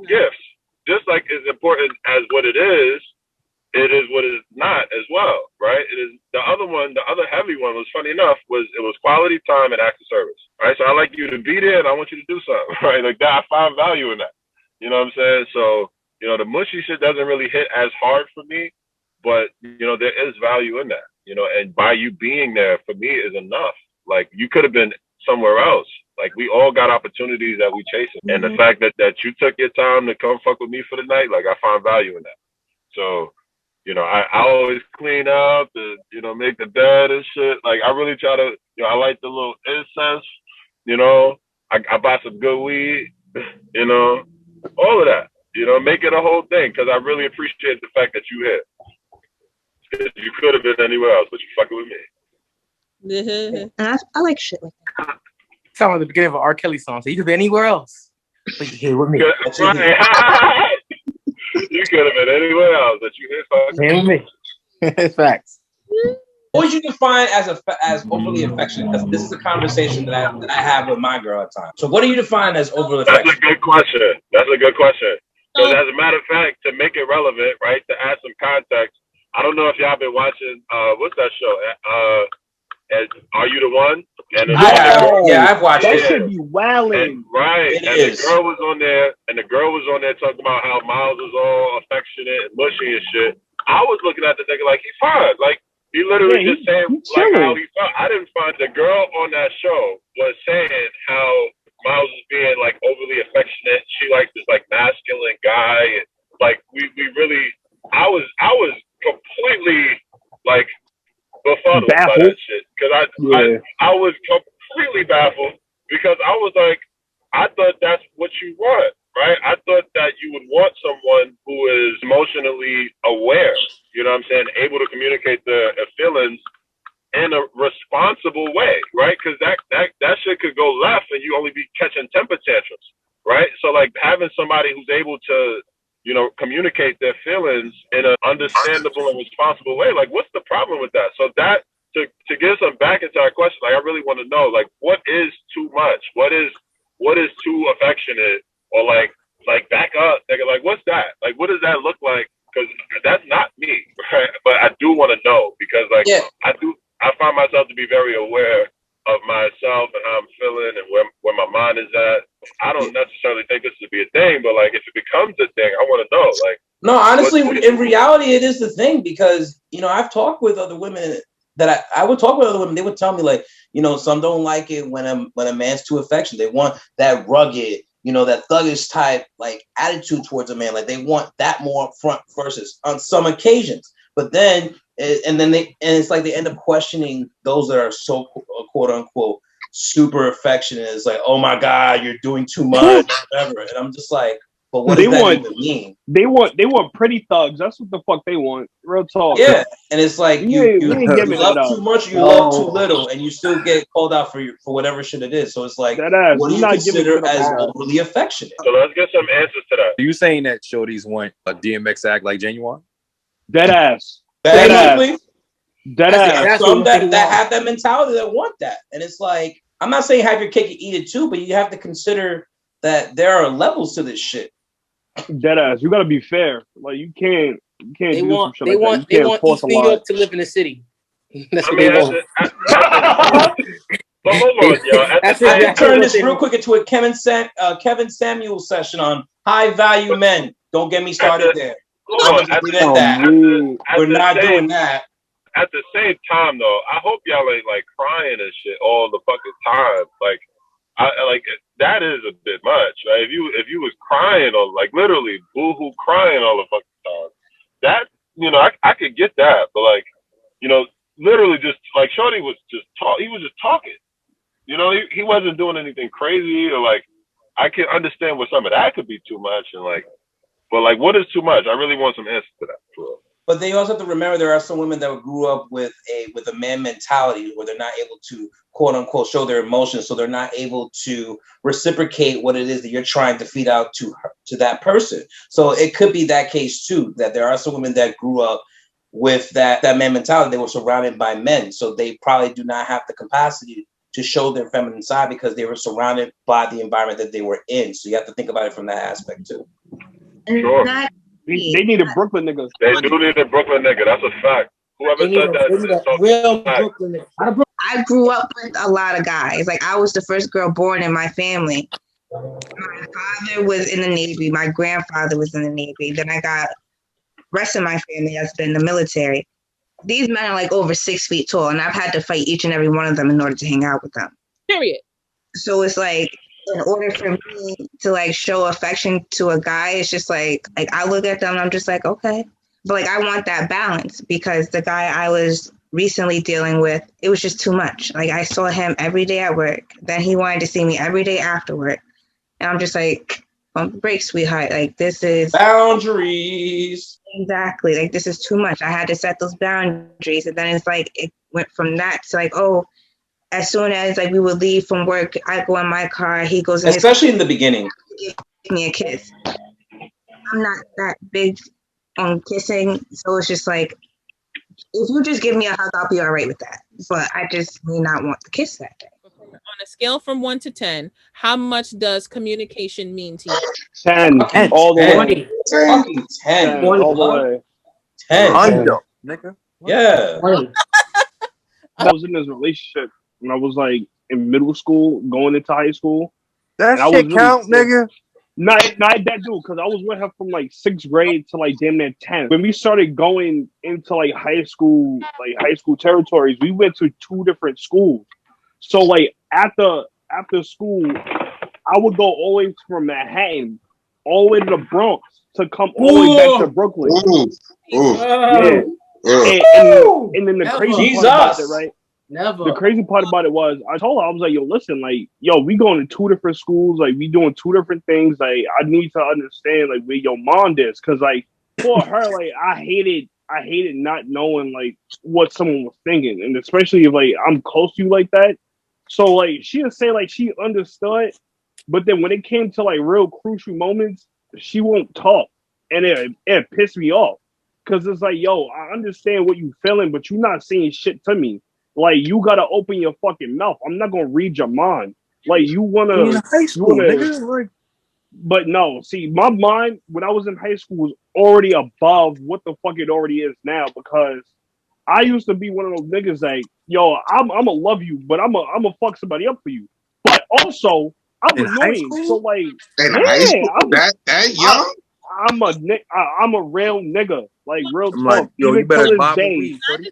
gifts. Just like as important as what it is what it is not as well, right? It is the other heavy one was funny enough it was quality time and acts of service, right? So I like you to be there and I want you to do something, right? Like that, I find value in that. You know what I'm saying? So, you know, the mushy shit doesn't really hit as hard for me, but you know, there is value in that, you know, and by you being there for me is enough. Like you could have been somewhere else. Like we all got opportunities that we chasing. Mm-hmm. And the fact that you took your time to come fuck with me for the night, like I find value in that. So, you know, I always clean up and, you know, make the bed and shit. Like I really try to, you know, I like the little incense, you know, I buy some good weed, you know, all of that, you know, make it a whole thing. Cause I really appreciate the fact that you here. Cause you could have been anywhere else, but you fucking with me. I like shit like that. Sound like the beginning of an R. Kelly song. So you could be anywhere else, but you're here with me. You could have been anywhere else, but you here fucking with me. Facts. What would you define as overly affectionate? Because this is a conversation that I have with my girl at times. So what do you define as overly affectionate? That's a good question. Because as a matter of fact, to make it relevant, right, to add some context, I don't know if y'all been watching, what's that show? Are You the One? And I've watched that it. That should be wilding. Right. The girl was on there talking about how Miles was all affectionate and mushy and shit. I was looking at the nigga like he's fine. Like he literally just saying like how he felt. I didn't find the girl on that show was saying how Miles was being like overly affectionate. She liked this like masculine guy. And like we really I was completely like befuddled by that shit because I was completely baffled because I was like, I thought that's what you want, right? I thought that you would want someone who is emotionally aware, you know what I'm saying, able to communicate their feelings in a responsible way, right? Because that shit could go left and you only be catching temper tantrums, right? So like having somebody who's able to, you know, communicate their feelings in an understandable and responsible way. Like, what's the problem with that? So that, to get some back into our question, like, I really want to know, like, what is too much? What is too affectionate? Or like back up, nigga, like, what's that? Like, what does that look like? Because that's not me, right? But I do want to know because, like, I find myself to be very aware of myself and how I'm feeling and where my mind is at. I don't necessarily think this would be a thing, but like if it becomes a thing, I want to know. Like, no, honestly, in reality, it is the thing because you know I've talked with other women that I would talk with other women. They would tell me like, you know, some don't like it when a man's too affectionate. They want that rugged, you know, that thuggish type like attitude towards a man. Like they want that more upfront versus on some occasions. But then it's like they end up questioning those that are so quote unquote super affectionate. It's like, oh my God, you're doing too much, whatever. And I'm just like, But what they does that want, even mean? They want pretty thugs. That's what the fuck they want. Real talk. Yeah, and it's like you love that too much, you love too little, and you still get called out for whatever shit it is. So it's like, what do you consider as overly affectionate? So let's get some answers to that. Are you saying that shorties want a DMX act like Genuine? Dead ass. Dead ass. There's some that have that mentality that want that, and it's like, I'm not saying have your cake and eat it too, but you have to consider that there are levels to this shit. Dead ass. You gotta be fair. Like you can't They do want some shit like that. they want East New York to live in the city. That's what they want. But hold on, yo. I can turn this real quick into a Kevin Samuel session on high value men. Don't get me started there. We're not doing that. At the same time, though, I hope y'all ain't like crying and shit all the fucking time. Like, that is a bit much, right? If you was crying or like literally boohoo crying all the fucking time, that I could get that, but like literally just like Shorty was just he was just talking. He wasn't doing anything crazy or like I can understand what some of that could be too much and like, but like what is too much? I really want some answers to that. But they also have to remember there are some women that grew up with a man mentality where they're not able to quote unquote show their emotions, so they're not able to reciprocate what it is that you're trying to feed out to that person. So it could be that case too, that there are some women that grew up with that man mentality. They were surrounded by men, so they probably do not have the capacity to show their feminine side because they were surrounded by the environment that they were in. So you have to think about it from that aspect too. Sure. They need a Brooklyn nigga. They do need a Brooklyn nigga. That's a fact. Whoever said that, real Brooklyn nigga. I grew up with a lot of guys. Like I was the first girl born in my family. My father was in the Navy. My grandfather was in the Navy. Then I got rest of my family that's been in the military. These men are like over 6 feet tall, and I've had to fight each and every one of them in order to hang out with them. Period. So it's like, in order for me to like show affection to a guy, it's just like I look at them and I'm just like, okay. But like I want that balance because the guy I was recently dealing with, it was just too much. Like I saw him every day at work. Then he wanted to see me every day after work. And I'm just like, pump the brakes, sweetheart. Like this is boundaries. Exactly. Like this is too much. I had to set those boundaries. And then it's like it went from that to like, oh, as soon as like we would leave from work, I go in my car, he goes in especially in the beginning. Give me a kiss. I'm not that big on kissing, so it's just like if you just give me a hug, I'll be all right with that. But I just may not want the kiss that day. On a scale from 1 to 10, how much does communication mean to you? 10. All the way. 10. 10. All the way. 10. Nigga. Yeah. I was in this relationship when I was like in middle school, going into high school. That shit count, nigga? Not that dude, because I was with her from like 6th grade to like damn near 10th. When we started going into like high school territories, we went to 2 different schools. So like after school, I would go all the way from Manhattan, all the way to the Bronx to come all the way back to Brooklyn. Yeah. And then the crazy part about it, right? The crazy part about it was I told her, I was like, yo, listen, like, yo, we going to 2 different schools, like we doing 2 different things. Like I need to understand like where your mom is. Cause like for her, like I hated not knowing like what someone was thinking. And especially if like I'm close to you like that. So like she would say like she understood, but then when it came to like real crucial moments, she won't talk. And it pissed me off. Cause it's like, yo, I understand what you feeling, but you're not saying shit to me. Like you gotta open your fucking mouth. I'm not gonna read your mind. Like you wanna, nigga. But no, see, my mind when I was in high school was already above what the fuck it already is now because I used to be one of those niggas like, yo, I'm gonna love you, but I'm gonna fuck somebody up for you. But also, I'm annoying. So like, in high school, that young. I'm a real nigga, like real talk. Like, yo, even you better to buy this me day. weed.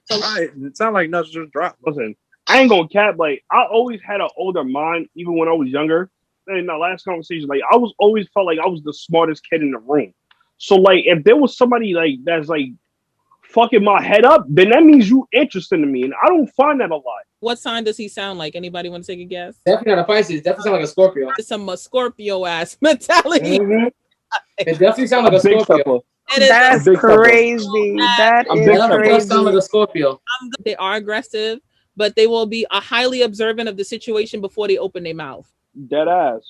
It sounds like nothing just dropped. Listen, I ain't gonna cap. Like I always had an older mind, even when I was younger. In the last conversation, like I was always felt like I was the smartest kid in the room. So like, if there was somebody like that's like fucking my head up, then that means you interested in me, and I don't find that a lot. What sign does he sound like? Anybody want to take a guess? Definitely not a Pisces. Definitely sound like a Scorpio. It's some Scorpio ass mentality. Mm-hmm. It definitely sounds like a big Scorpio. stepper. That's Big stepper. crazy. That I'm is big That stepper. does sound like crazy. a Scorpio. They are aggressive, but they will be a highly observant of the situation before they open their mouth. Dead ass.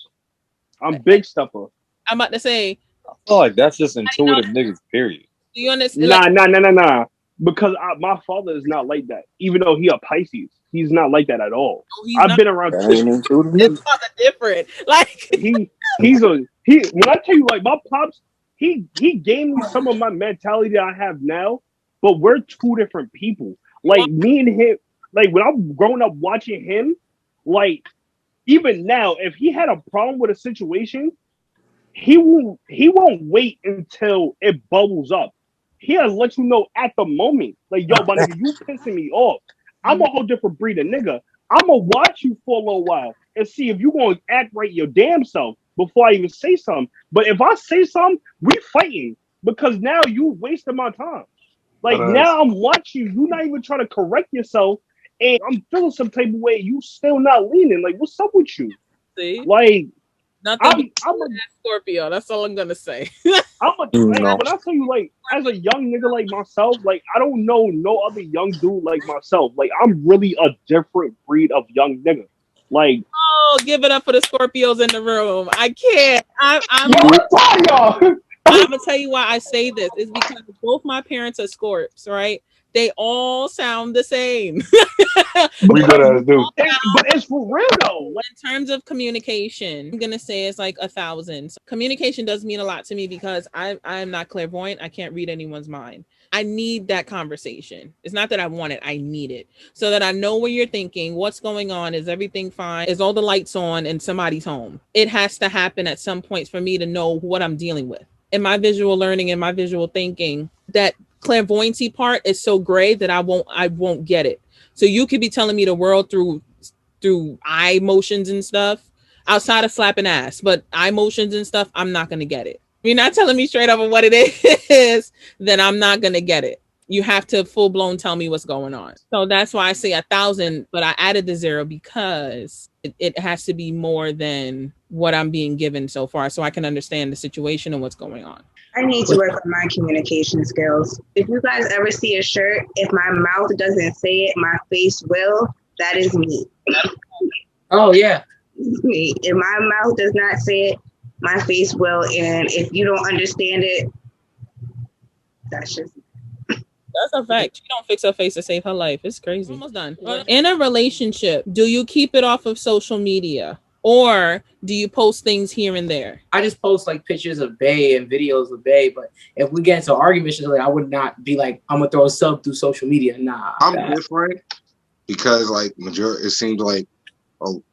I'm big stepper. I'm about to say, I feel like that's just intuitive niggas, period. do you understand? Like, Nah. Because my father is not like that. Even though he a Pisces, he's not like that at all. he's I've not. been around. That ain't intuitive His niggas. father different. Like He when I tell you, like, my pops, he gave me some of my mentality that I have now, but we're two different people. Like, me and him, like, when I'm growing up watching him, like, even now, if he had a problem with a situation, he won't wait until it bubbles up. He'll let you know at the moment. Like, yo, my nigga, you pissing me off. I'm a whole different breed of nigga. I'm gonna watch you for a little while and see if you gonna act right your damn self before I even say something. But if I say something, we fighting because now you wasting my time. Like, now I'm watching you. You're not even trying to correct yourself, and I'm feeling some type of way. You still not leaning. Like, what's up with you? see, Like, nothing. I'm a Scorpio. That's all I'm gonna say. like, No. when I tell you, like, as a young nigga like myself, like, I don't know no other young dude like myself. Like, I'm really a different breed of young nigga. Like, Oh, give it up for the Scorpios in the room. I can't. I'm y'all. I'm gonna tell you why I say this is because both my parents are Scorps, right? They all sound the same. We good as do. But it's for real though. Like, in terms of communication, I'm gonna say it's like 1,000. So communication does mean a lot to me because I'm not clairvoyant. I can't read anyone's mind. I need that conversation. It's not that I want it, I need it. So that I know what you're thinking, what's going on, is everything fine? Is all the lights on in somebody's home? It has to happen at some points for me to know what I'm dealing with. In my visual learning and my visual thinking, that clairvoyancy part is so gray that I won't get it. So you could be telling me the world through eye motions and stuff outside of slapping ass, but eye motions and stuff, I'm not gonna get it. If you're not telling me straight up what it is, then I'm not gonna get it. You have to full blown tell me what's going on. So that's why I say 1,000, but I added the 0 because it has to be more than what I'm being given so far, so I can understand the situation and what's going on. I need to work on my communication skills. If you guys ever see a shirt, if my mouth doesn't say it, my face will. That is me. Oh yeah. Me. If my mouth does not say it, my face will. And if you don't understand it, that's just That's a fact. She don't fix her face to save her life. It's crazy. Almost done. In a relationship, do you keep it off of social media or do you post things here and there? I just post like pictures of Bay and videos of Bay, but if we get into arguments, like, I would not be like, I'm gonna throw a sub through social media. Nah. I'm different because like it seems like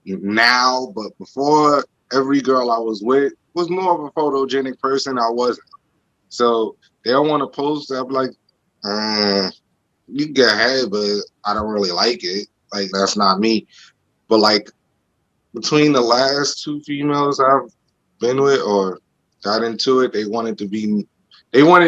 now, but before every girl I was with was more of a photogenic person. I wasn't. So they don't want to post. I'm like, you can get ahead, but I don't really like it. Like that's not me. But like between the last two females I've been with or got into it, they wanted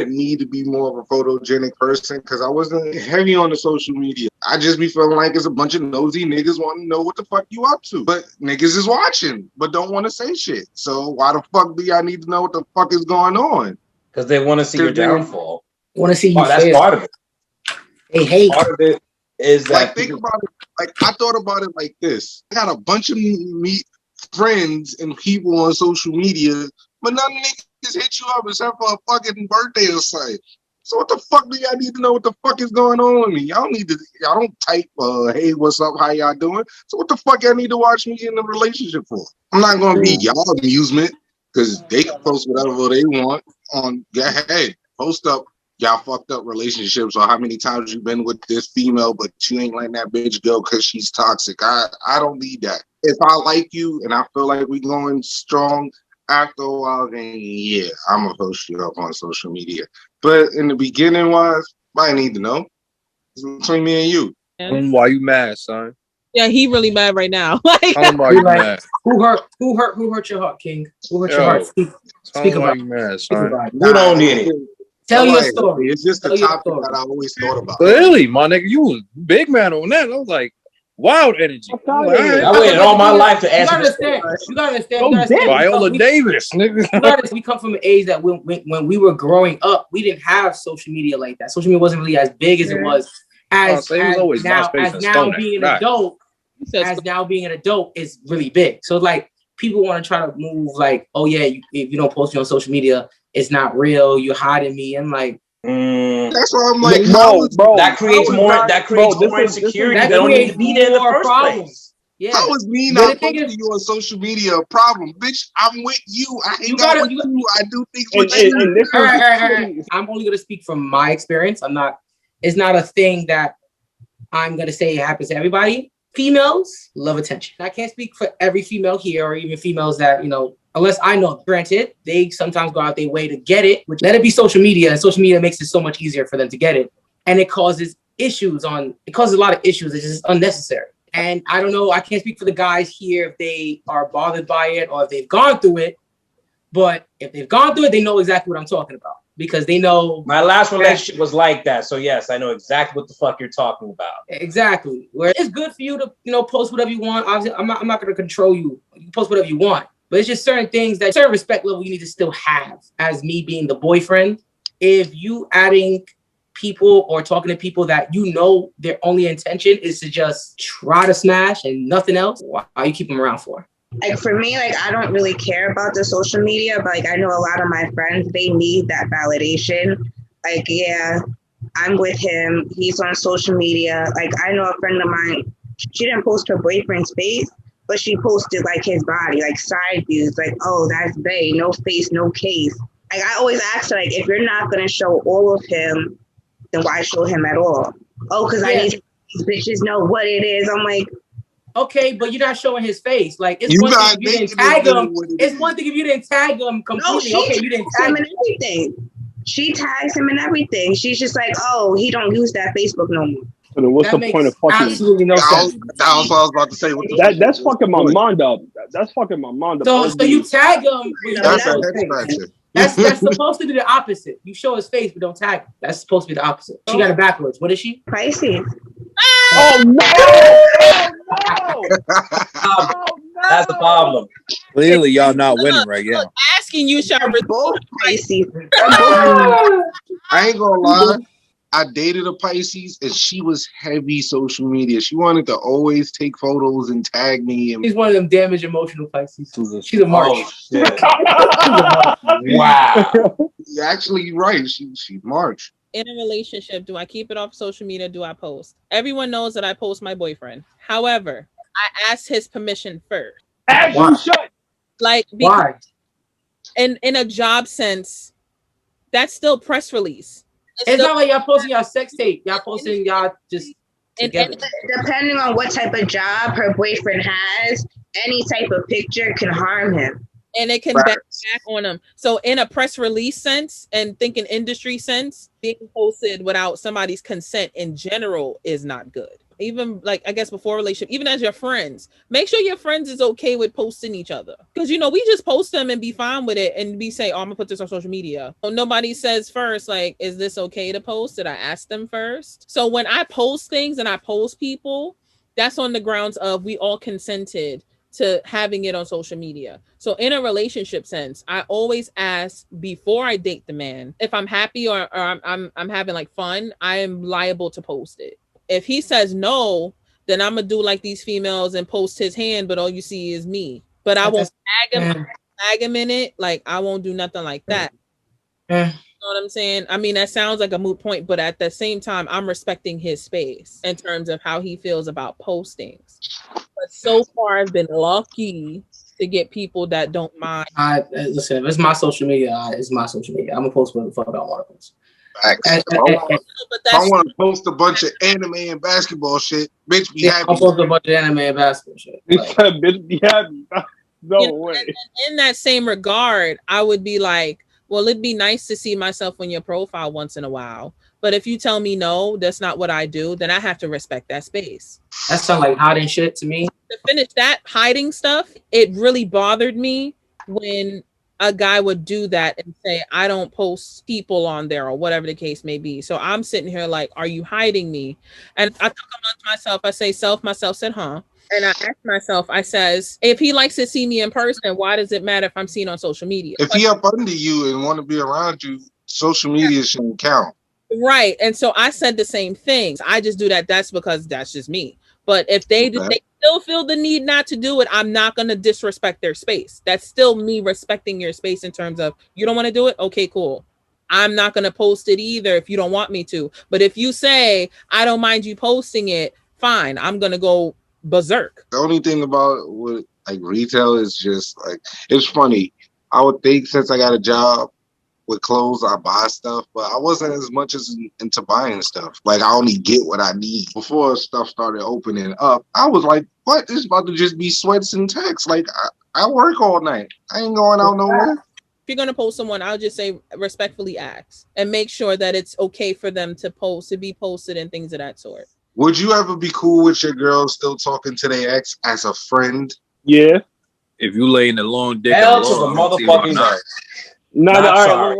me to be more of a photogenic person because I wasn't heavy on the social media. I just be feeling like it's a bunch of nosy niggas wanting to know what the fuck you up to. But niggas is watching, but don't want to say shit. So why the fuck do I need to know what the fuck is going on? Because they want to see your downfall. Want to see you that's fail. part of it. They hate. Part of it is that like think about it. Like I thought about it like this. I got a bunch of friends and people on social media, but none of niggas hit you up except for a fucking birthday or something. So what the fuck do y'all need to know what the fuck is going on with me? Y'all don't type, hey, what's up, how y'all doing? So what the fuck y'all need to watch me in a relationship for? I'm not going to be y'all amusement because they can post whatever they want on, go ahead, post up y'all fucked up relationships or how many times you've been with this female, but you ain't letting that bitch go because she's toxic. I don't need that. If I like you and I feel like we going strong, after a while, then yeah, I'm gonna post you up on social media. But in the beginning wise, I need to know. It's between me and you. Why you mad, son? Yeah, he really mad right now. Why you mad? Who hurt your heart, King? Who hurt your heart? Speak about you mad, son? We don't need it. Tell your story. It's just the topic that I always thought about. Clearly, my nigga, you was big man on that. I was like, Wild energy. I waited all my life to answer this. You gotta understand. Viola Davis, nigga. We come from an age that when we were growing up, we didn't have social media like that. Social media wasn't really as big as it was now being an adult is really big. So like people want to try to move like, oh yeah, if you don't post it on social media, it's not real. You're hiding me. I'm like, that's why I'm like, bro, that creates more insecurity. That don't need to be there in the first place. Yeah. How is me not posting you on social media a problem? Bitch, I'm with you. I hang out with you. I do things with you. All right. I'm only going to speak from my experience. It's not a thing that I'm going to say it happens to everybody. Females love attention. I can't speak for every female here or even females that, unless I know. Granted, they sometimes go out their way to get it, which let it be social media, and social media makes it so much easier for them to get it. And it causes a lot of issues. It's just unnecessary. And I don't know, I can't speak for the guys here if they are bothered by it or if they've gone through it. But if they've gone through it, they know exactly what I'm talking about. Because they know my last relationship was like that. So yes, I know exactly what the fuck you're talking about. Exactly. Where it's good for you to, post whatever you want. Obviously, I'm not going to control you. You can post whatever you want. But it's just certain things that certain respect level you need to still have as me being the boyfriend. If you adding people or talking to people that their only intention is to just try to smash and nothing else, why you keep them around for? Like for me, like I don't really care about the social media, but like I know a lot of my friends, they need that validation. Like, yeah, I'm with him. He's on social media. Like I know a friend of mine, she didn't post her boyfriend's face, but she posted like his body, like side views, like, oh, that's bae, no face, no case. Like I always ask her, like, if you're not gonna show all of him, then why show him at all? Oh, because I need these bitches know what it is. I'm like, okay, but you're not showing his face. Like it's one thing if you didn't tag him. It's one thing if you didn't tag him completely. No, okay, you didn't tag him and everything. She tags him and everything. She's just like, oh, he don't use that Facebook no more. So then what's the point of fucking? Absolutely no sense. That's what I was about to say. That's fucking my mind up. That's fucking my mind up. So you tag him. That's a head scratcher. That's supposed to be the opposite. You show his face, but don't tag him. That's supposed to be the opposite. She got it backwards. What is she? Pisces. Oh no! That's the problem. Clearly, y'all not winning right now. Asking you, Sharper. Both Pisces. I ain't gonna lie. I dated a Pisces and she was heavy social media. She wanted to always take photos and tag me. She's one of them damaged emotional Pisces. She's a March. Oh, shit. Wow. You're actually right. She's March. In a relationship, do I keep it off social media? Do I post? Everyone knows that I post my boyfriend. However, I asked his permission first. As you should. Like, why? In a job sense, that's still press release. It's not like y'all posting y'all sex tape. Y'all posting y'all just together. Depending on what type of job her boyfriend has, any type of picture can harm him. And it can back on them. So in a press release sense and thinking industry sense, being posted without somebody's consent in general is not good. Even like, I guess before relationship, even as your friends, make sure your friends is okay with posting each other. Because, we just post them and be fine with it and say, oh, I'm gonna put this on social media. So nobody says first, like, is this okay to post? Did I ask them first? So when I post things and I post people, that's on the grounds of we all consented to having it on social media. So in a relationship sense, I always ask before I date the man, if I'm happy or I'm having like fun, I am liable to post it. If he says no, then I'm gonna do like these females and post his hand, but all you see is me. But I won't tag him in it. Like I won't do nothing like that. You know what I'm saying? I mean, that sounds like a moot point, but at the same time, I'm respecting his space in terms of how he feels about postings. But so far, I've been lucky to get people that don't mind. Listen, if it's my social media, it's my social media. I'm gonna post whatever the fuck I want to post. If I want to post a bunch of anime and basketball shit, bitch, be happy. I'll post a bunch of anime and basketball shit. Bitch, be happy. No way. In that same regard, I would be like, well, it'd be nice to see myself on your profile once in a while. But if you tell me no, that's not what I do, then I have to respect that space. That sounds like hiding shit to me. To finish that hiding stuff, it really bothered me when a guy would do that and say, I don't post people on there or whatever the case may be. So I'm sitting here like, are you hiding me? And I took a month to myself. I say, myself said, huh? And I asked myself, I says, if he likes to see me in person, why does it matter if I'm seen on social media? If he up under you and want to be around you, social media shouldn't count. Right. And so I said the same things. I just do that. That's because that's just me. But if they still feel the need not to do it, I'm not going to disrespect their space. That's still me respecting your space in terms of, you don't want to do it? Okay, cool. I'm not going to post it either if you don't want me to. But if you say, I don't mind you posting it, fine. I'm going to go berserk. The only thing about what like retail is just like, it's funny. I would think since I got a job with clothes, I buy stuff, but I wasn't as much as into buying stuff. Like I only get what I need. Before stuff started opening up, I was like, what? This is about to just be sweats and text. Like I work all night. I ain't going out nowhere. If you're going to post someone, I'll just say respectfully ask and make sure that it's okay for them to be posted and things of that sort. Would you ever be cool with your girl still talking to their ex as a friend? Yeah. If you lay in the long dick, hell to the motherfucking right. No, all right.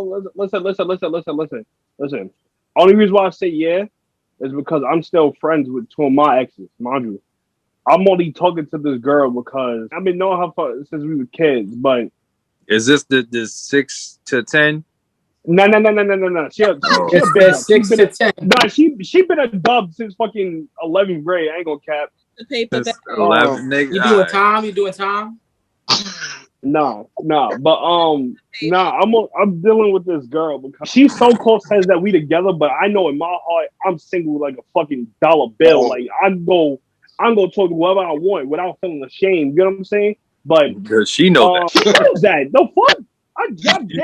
Listen. Only reason why I say yeah is because I'm still friends with two of my exes, mind you. I'm only talking to this girl because I've been knowing her since we were kids. But is this the 6 to 10? No. She been 6 to 10. No, she been a dub since fucking 11th grade. I ain't gonna cap. The paper that 11, nigga. You doing time? No, but I'm dealing with this girl because she so close says that we together, but I know in my heart I'm single like a fucking dollar bill. Like I'm gonna talk to whoever I want without feeling ashamed. You know what I'm saying? But because she knows that. She knows that. No fuck. I'm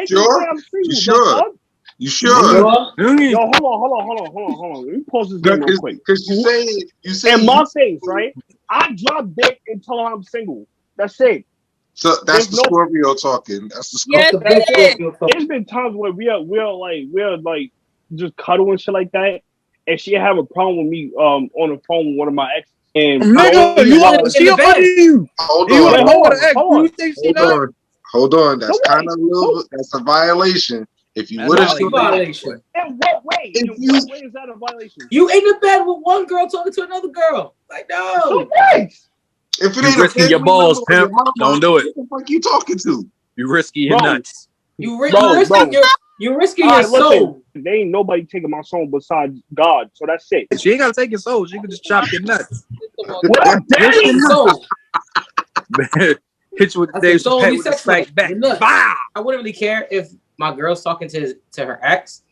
sure? I'm single. You sure? You sure? Yo, hold on. Let me pause this game real quick. Because you say in my face, right? I drop dick and tell her I'm single. That's it. So that's the Scorpio talking. That's the Scorpio. Yes, there's been times where we're like just cuddle and shit like that, and she have a problem with me on the phone with one of my exes. And nigga, she up under you. Hold on. That's kind of a little. That's a violation. If you would have seen violation. In what way? In what way is that a violation? You in the bed with one girl talking to another girl. Like no. So what? If it ain't risking your balls, pimp, don't do it. What the fuck you talking to? You risky your nuts. You're risking your soul. There ain't nobody taking my soul besides God, so that's it. She ain't gotta take your soul. She can just chop your nuts. Well, your soul. Hit you with the Dave Chappelle with the spike back. I wouldn't really care if my girl's talking to her ex.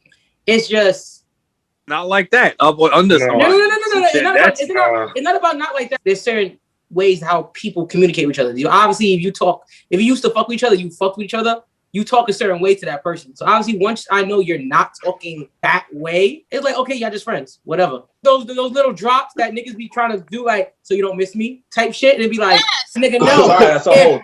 It's just not like that. Up or under. No. It's not about not like that. There's certain ways how people communicate with each other. Obviously, if you used to fuck with each other, you fuck with each other. You talk a certain way to that person. So obviously, once I know you're not talking that way, it's like, okay, y'all just friends, whatever. Those little drops that niggas be trying to do, like, so you don't miss me type shit. It'd be like, nigga, no. Sorry, that's a whole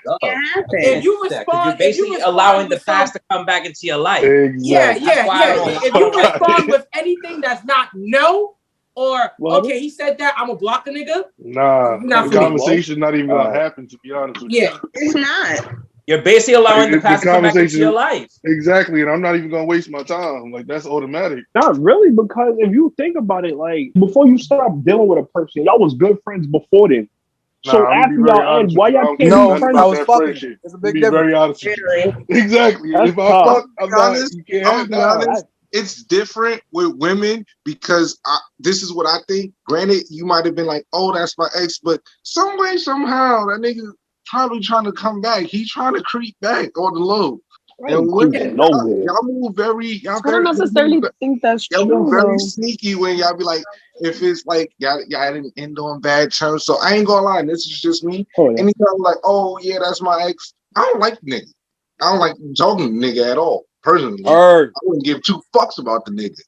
if you respond, you're basically allowing the past to come back into your life. Exactly. Yeah. If you respond with anything that's not no, or okay, he said that, I'm gonna block the nigga. Nah, the conversation not even gonna happen. To be honest with you, it's not. You're basically allowing the past to come back into your life. Exactly, and I'm not even gonna waste my time. Like that's automatic. Not really, because if you think about it, like before you start dealing with a person, y'all was good friends before then. So after y'all end, why y'all can't be friends? I was fucking. It's a big difference. Very honest. Exactly. That's if I fuck, I'm not. You can't have that. It's different with women because this is what I think. Granted, you might have been like, "Oh, that's my ex," but some way, somehow, that nigga probably trying to come back. He's trying to creep back on the low. And women, y'all move very. I don't necessarily think that's true. Y'all move very sneaky when y'all be like, if it's like y'all didn't end on bad terms. So I ain't gonna lie, this is just me. Anytime I'm like, oh yeah, that's my ex. I don't like the nigga. I don't like talking to the nigga at all. Personally, I wouldn't give two fucks about the nigga.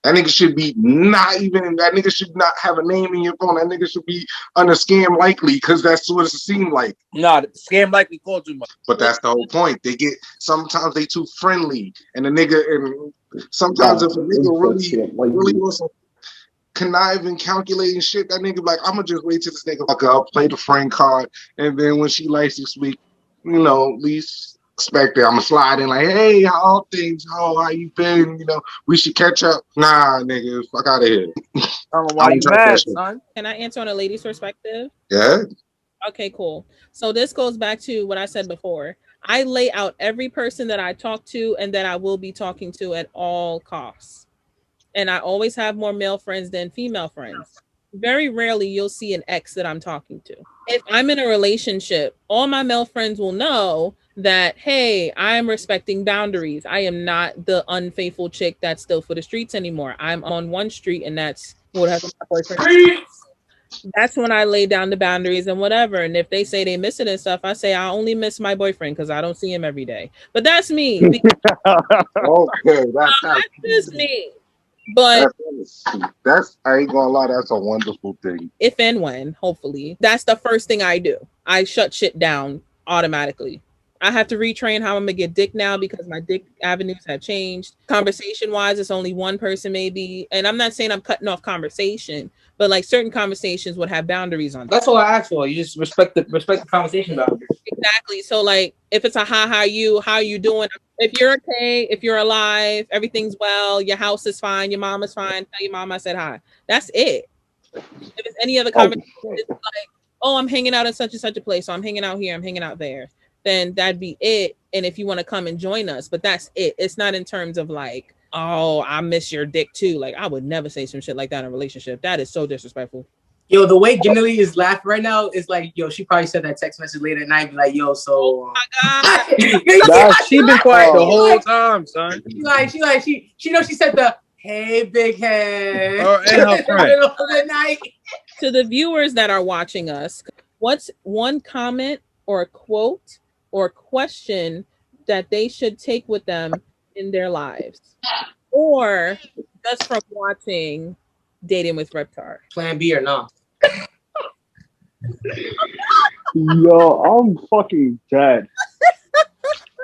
That nigga should be not even. That nigga should not have a name in your phone. That nigga should be under scam likely because that's what it seemed like. Nah, scam likely called too much. But that's the whole point. Sometimes they too friendly, and the nigga, and sometimes if a nigga really wants to connive and calculating shit, that nigga be like, I'm gonna just wait till this nigga fuck up, play the friend card, and then when she likes this week, at least expected. I'm gonna slide in like, hey, how are things? How you been? You know, we should catch up. Nah, nigga, fuck out of here. I don't know why you mad, son. Can I answer on a lady's perspective? Yeah. Okay, cool. So this goes back to what I said before. I lay out every person that I talk to and that I will be talking to at all costs. And I always have more male friends than female friends. Very rarely you'll see an ex that I'm talking to. If I'm in a relationship, all my male friends will know that, hey, I am respecting boundaries. I am not the unfaithful chick that's still for the streets anymore. I'm on one street and that's what has my boyfriend. That's when I lay down the boundaries and whatever. And if they say they miss it and stuff, I say I only miss my boyfriend because I don't see him every day. But that's me. Okay, that's just me. But that's I ain't gonna lie, that's a wonderful thing. If and when, hopefully, that's the first thing I do. I shut shit down automatically. I have to retrain how I'm gonna get dick now because my dick avenues have changed. Conversation wise, it's only one person maybe. And I'm not saying I'm cutting off conversation, but like certain conversations would have boundaries on them. That's all I ask for. You just respect the conversation boundaries. Exactly. So like if it's a hi, how you doing? If you're okay, if you're alive, everything's well, your house is fine, your mom is fine, tell your mom I said hi. That's it. If it's any other conversation, it's like, oh, I'm hanging out in such and such a place, so I'm hanging out here, I'm hanging out there. Then that'd be it. And if you want to come and join us, but that's it. It's not in terms of like, oh, I miss your dick too. Like I would never say some shit like that in a relationship. That is so disrespectful. Yo, the way Ginelly is laughing right now is like, yo, she probably said that text message late at night, be like, yo, so. Oh my God. She been quiet the whole time, son. She knows she said the hey big head. And her friend. Of the night. To the viewers that are watching us, what's one comment or quote or question that they should take with them in their lives, or just from watching Dating with Reptar? Plan B or no? Yo, I'm fucking dead.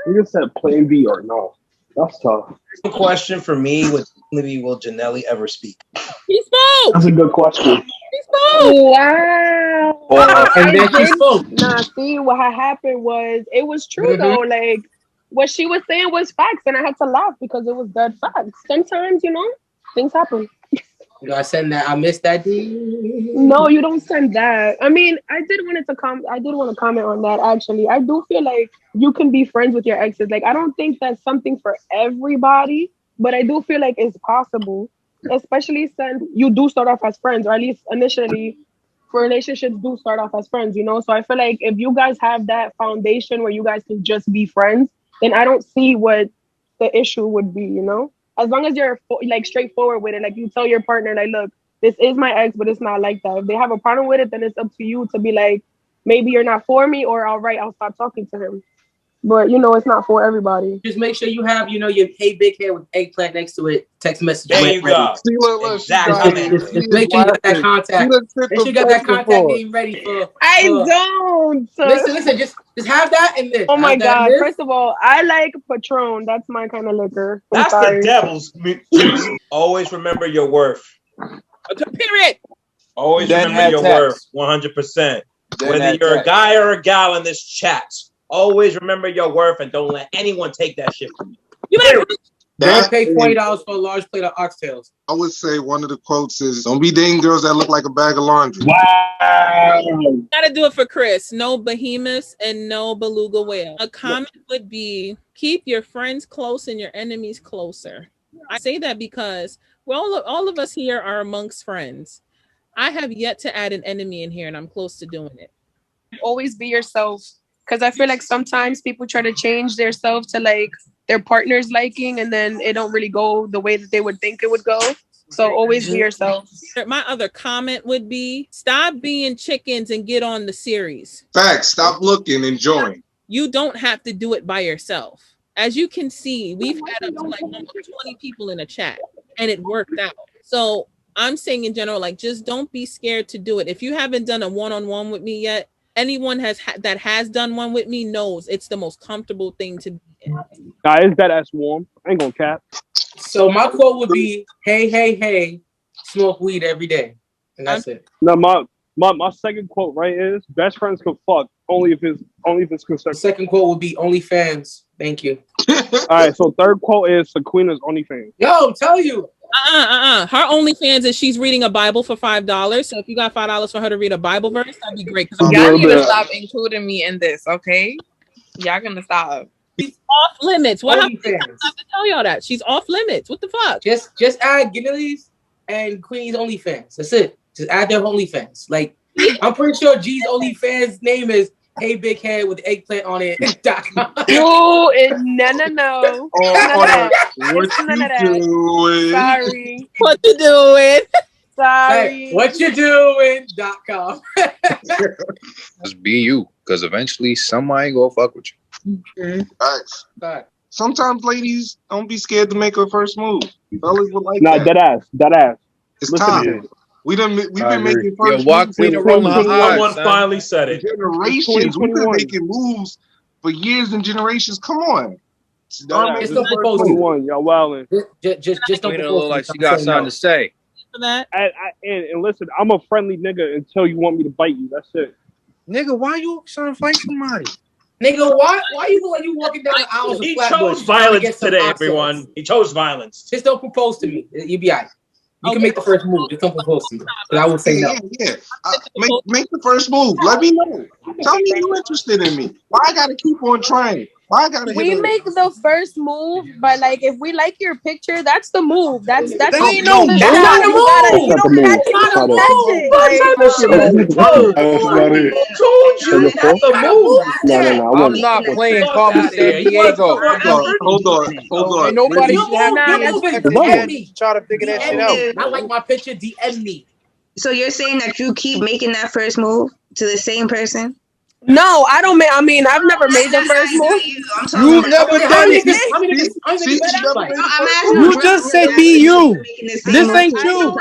You just said plan B or no. That's tough. The question for me would be, will Ginelly ever speak? He spoke. That's a good question. He spoke. Wow. And then she spoke. Nah, see what had happened was it was true though. Like what she was saying was facts, and I had to laugh because it was dead facts. Sometimes, things happen. You know, I send that. I missed that. No, you don't send that. I mean, I did want to comment on that. Actually, I do feel like you can be friends with your exes. Like, I don't think that's something for everybody, but I do feel like it's possible, especially since you do start off as friends, or at least initially, for relationships do start off as friends. So I feel like if you guys have that foundation where you guys can just be friends, then I don't see what the issue would be. As long as you're like straightforward with it, like you tell your partner, like, look, this is my ex, but it's not like that. If they have a problem with it, then it's up to you to be like, maybe you're not for me, or all right, I'll stop talking to him. But it's not for everybody. Just make sure you have, your hey big head with eggplant next to it. Text message. There you go. Exactly. Just make sure you got that contact. Make sure you got that contact game ready for. I don't. Listen. Just have that and this. Oh my God! First of all, I like Patron. That's my kind of liquor. That's the devil's. Always remember your worth. Period. Always remember your worth. 100%. Whether you're a guy or a gal in this chat, always remember your worth and don't let anyone take that shit from you. You better pay $20 for a large plate of oxtails. I would say one of the quotes is, don't be dating girls that look like a bag of laundry. Wow. Gotta do it for Chris. No behemoths and no beluga whale. A comment would be, keep your friends close and your enemies closer. I say that because all of us here are amongst friends. I have yet to add an enemy in here, and I'm close to doing it. Always be yourself. Because I feel like sometimes people try to change their self to like their partner's liking, and then it don't really go the way that they would think it would go. So always be yourself. My other comment would be, stop being chickens and get on the series. Facts. Stop looking, enjoying. You don't have to do it by yourself. As you can see, we've had up to like almost 20 people in a chat, and it worked out. So I'm saying in general, like, just don't be scared to do it. If you haven't done a one-on-one with me yet, anyone that has done one with me knows it's the most comfortable thing to be in. Nah, it's that ass warm. I ain't gonna cap. So my quote would be, hey, smoke weed every day. And that's it. No, My second quote right is best friends can fuck only if it's consensual. Second quote would be OnlyFans. Thank you. All right, so third quote is Taqueena's OnlyFans. Yo, tell you. Her OnlyFans is she's reading a Bible for $5. So if you got $5 for her to read a Bible verse, that'd be great. Y'all need to stop including me in this, okay? Y'all gonna stop. She's off limits. What happened? I have to tell y'all that she's off limits. What the fuck? Just add Ginelly's and Queen's OnlyFans. That's it. Just add their OnlyFans. Like I'm pretty sure G's OnlyFans name is Hey Big Head with eggplant on it. No, no. What you doing? Sorry. What you doing? Sorry. Hey, what you doing.com. Just be you, because eventually somebody go fuck with you. Right. Sometimes ladies don't be scared to make her first move. Fellas would like Nah, that. Dead ass. It's Listen time. to this. We've been making first walk moves. clean the room. Someone finally said it. Generations. We've been making moves for years and generations. Come on. It's still proposed to. Y'all wildin'. Just don't It propose look to like me. she got something to say. For that. And listen, I'm a friendly nigga until you want me to bite you. That's it. Nigga, why you trying to fight somebody? Nigga, why you look like you walking down the aisles of He Flatbush chose trying to violence get some today, oxos? everyone. He chose violence. Just don't propose to me. You be all right. You can make the first move. Just don't propose to me. Because I will say no. Yeah. Make the first move. Let me know. Tell me you're interested in me. Why I gotta keep on trying? Why I gotta We make the first move, but like if we like your picture, that's the move. That's That ain't no move. That's not the move. That's not the move. Who told you that's the move? No. I'm not playing Carmen San Diego. Hold on. Ain't nobody should have DM try to figure that shit out. I like my picture. DM me. So you're saying that you keep making that first move to the same person? No, I don't make. I mean, I've never made the first move. You've never done it. You just said be you. This ain't you.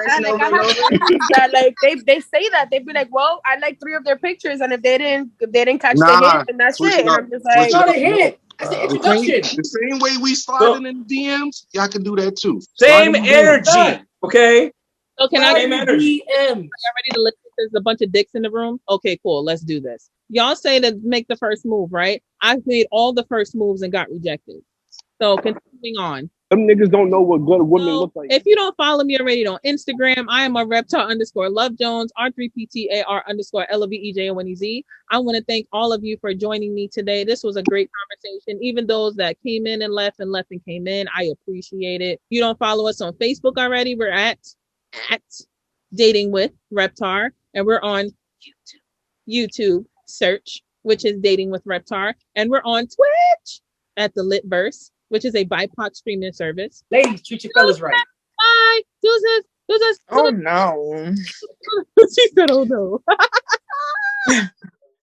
That like they say that they be like, well, I like 3 of their pictures, and if they didn't catch the hit, then that's it. And I'm just like, not a hit. That's the introduction. The same way we sliding in DMs, y'all can do that too. Same energy, okay? So can I Same energy. DM. Are you ready to listen? There's a bunch of dicks in the room. Okay, cool. Let's do this. Y'all say to make the first move, right? I've made all the first moves and got rejected. So continuing on. Them niggas don't know what good women look like. If you don't follow me already on Instagram, I am a Reptar_Love_Jones, R3PTAR_LOVEJONEZ. I want to thank all of you for joining me today. This was a great conversation. Even those that came in and left and came in, I appreciate it. If you don't follow us on Facebook already, we're at Dating with Reptar, and we're on YouTube search, which is Dating with Reptar, and we're on Twitch at the Litverse, which is a BIPOC streaming service. Ladies, treat your fellas right. Bye. Deuces. Oh no. She said, oh no.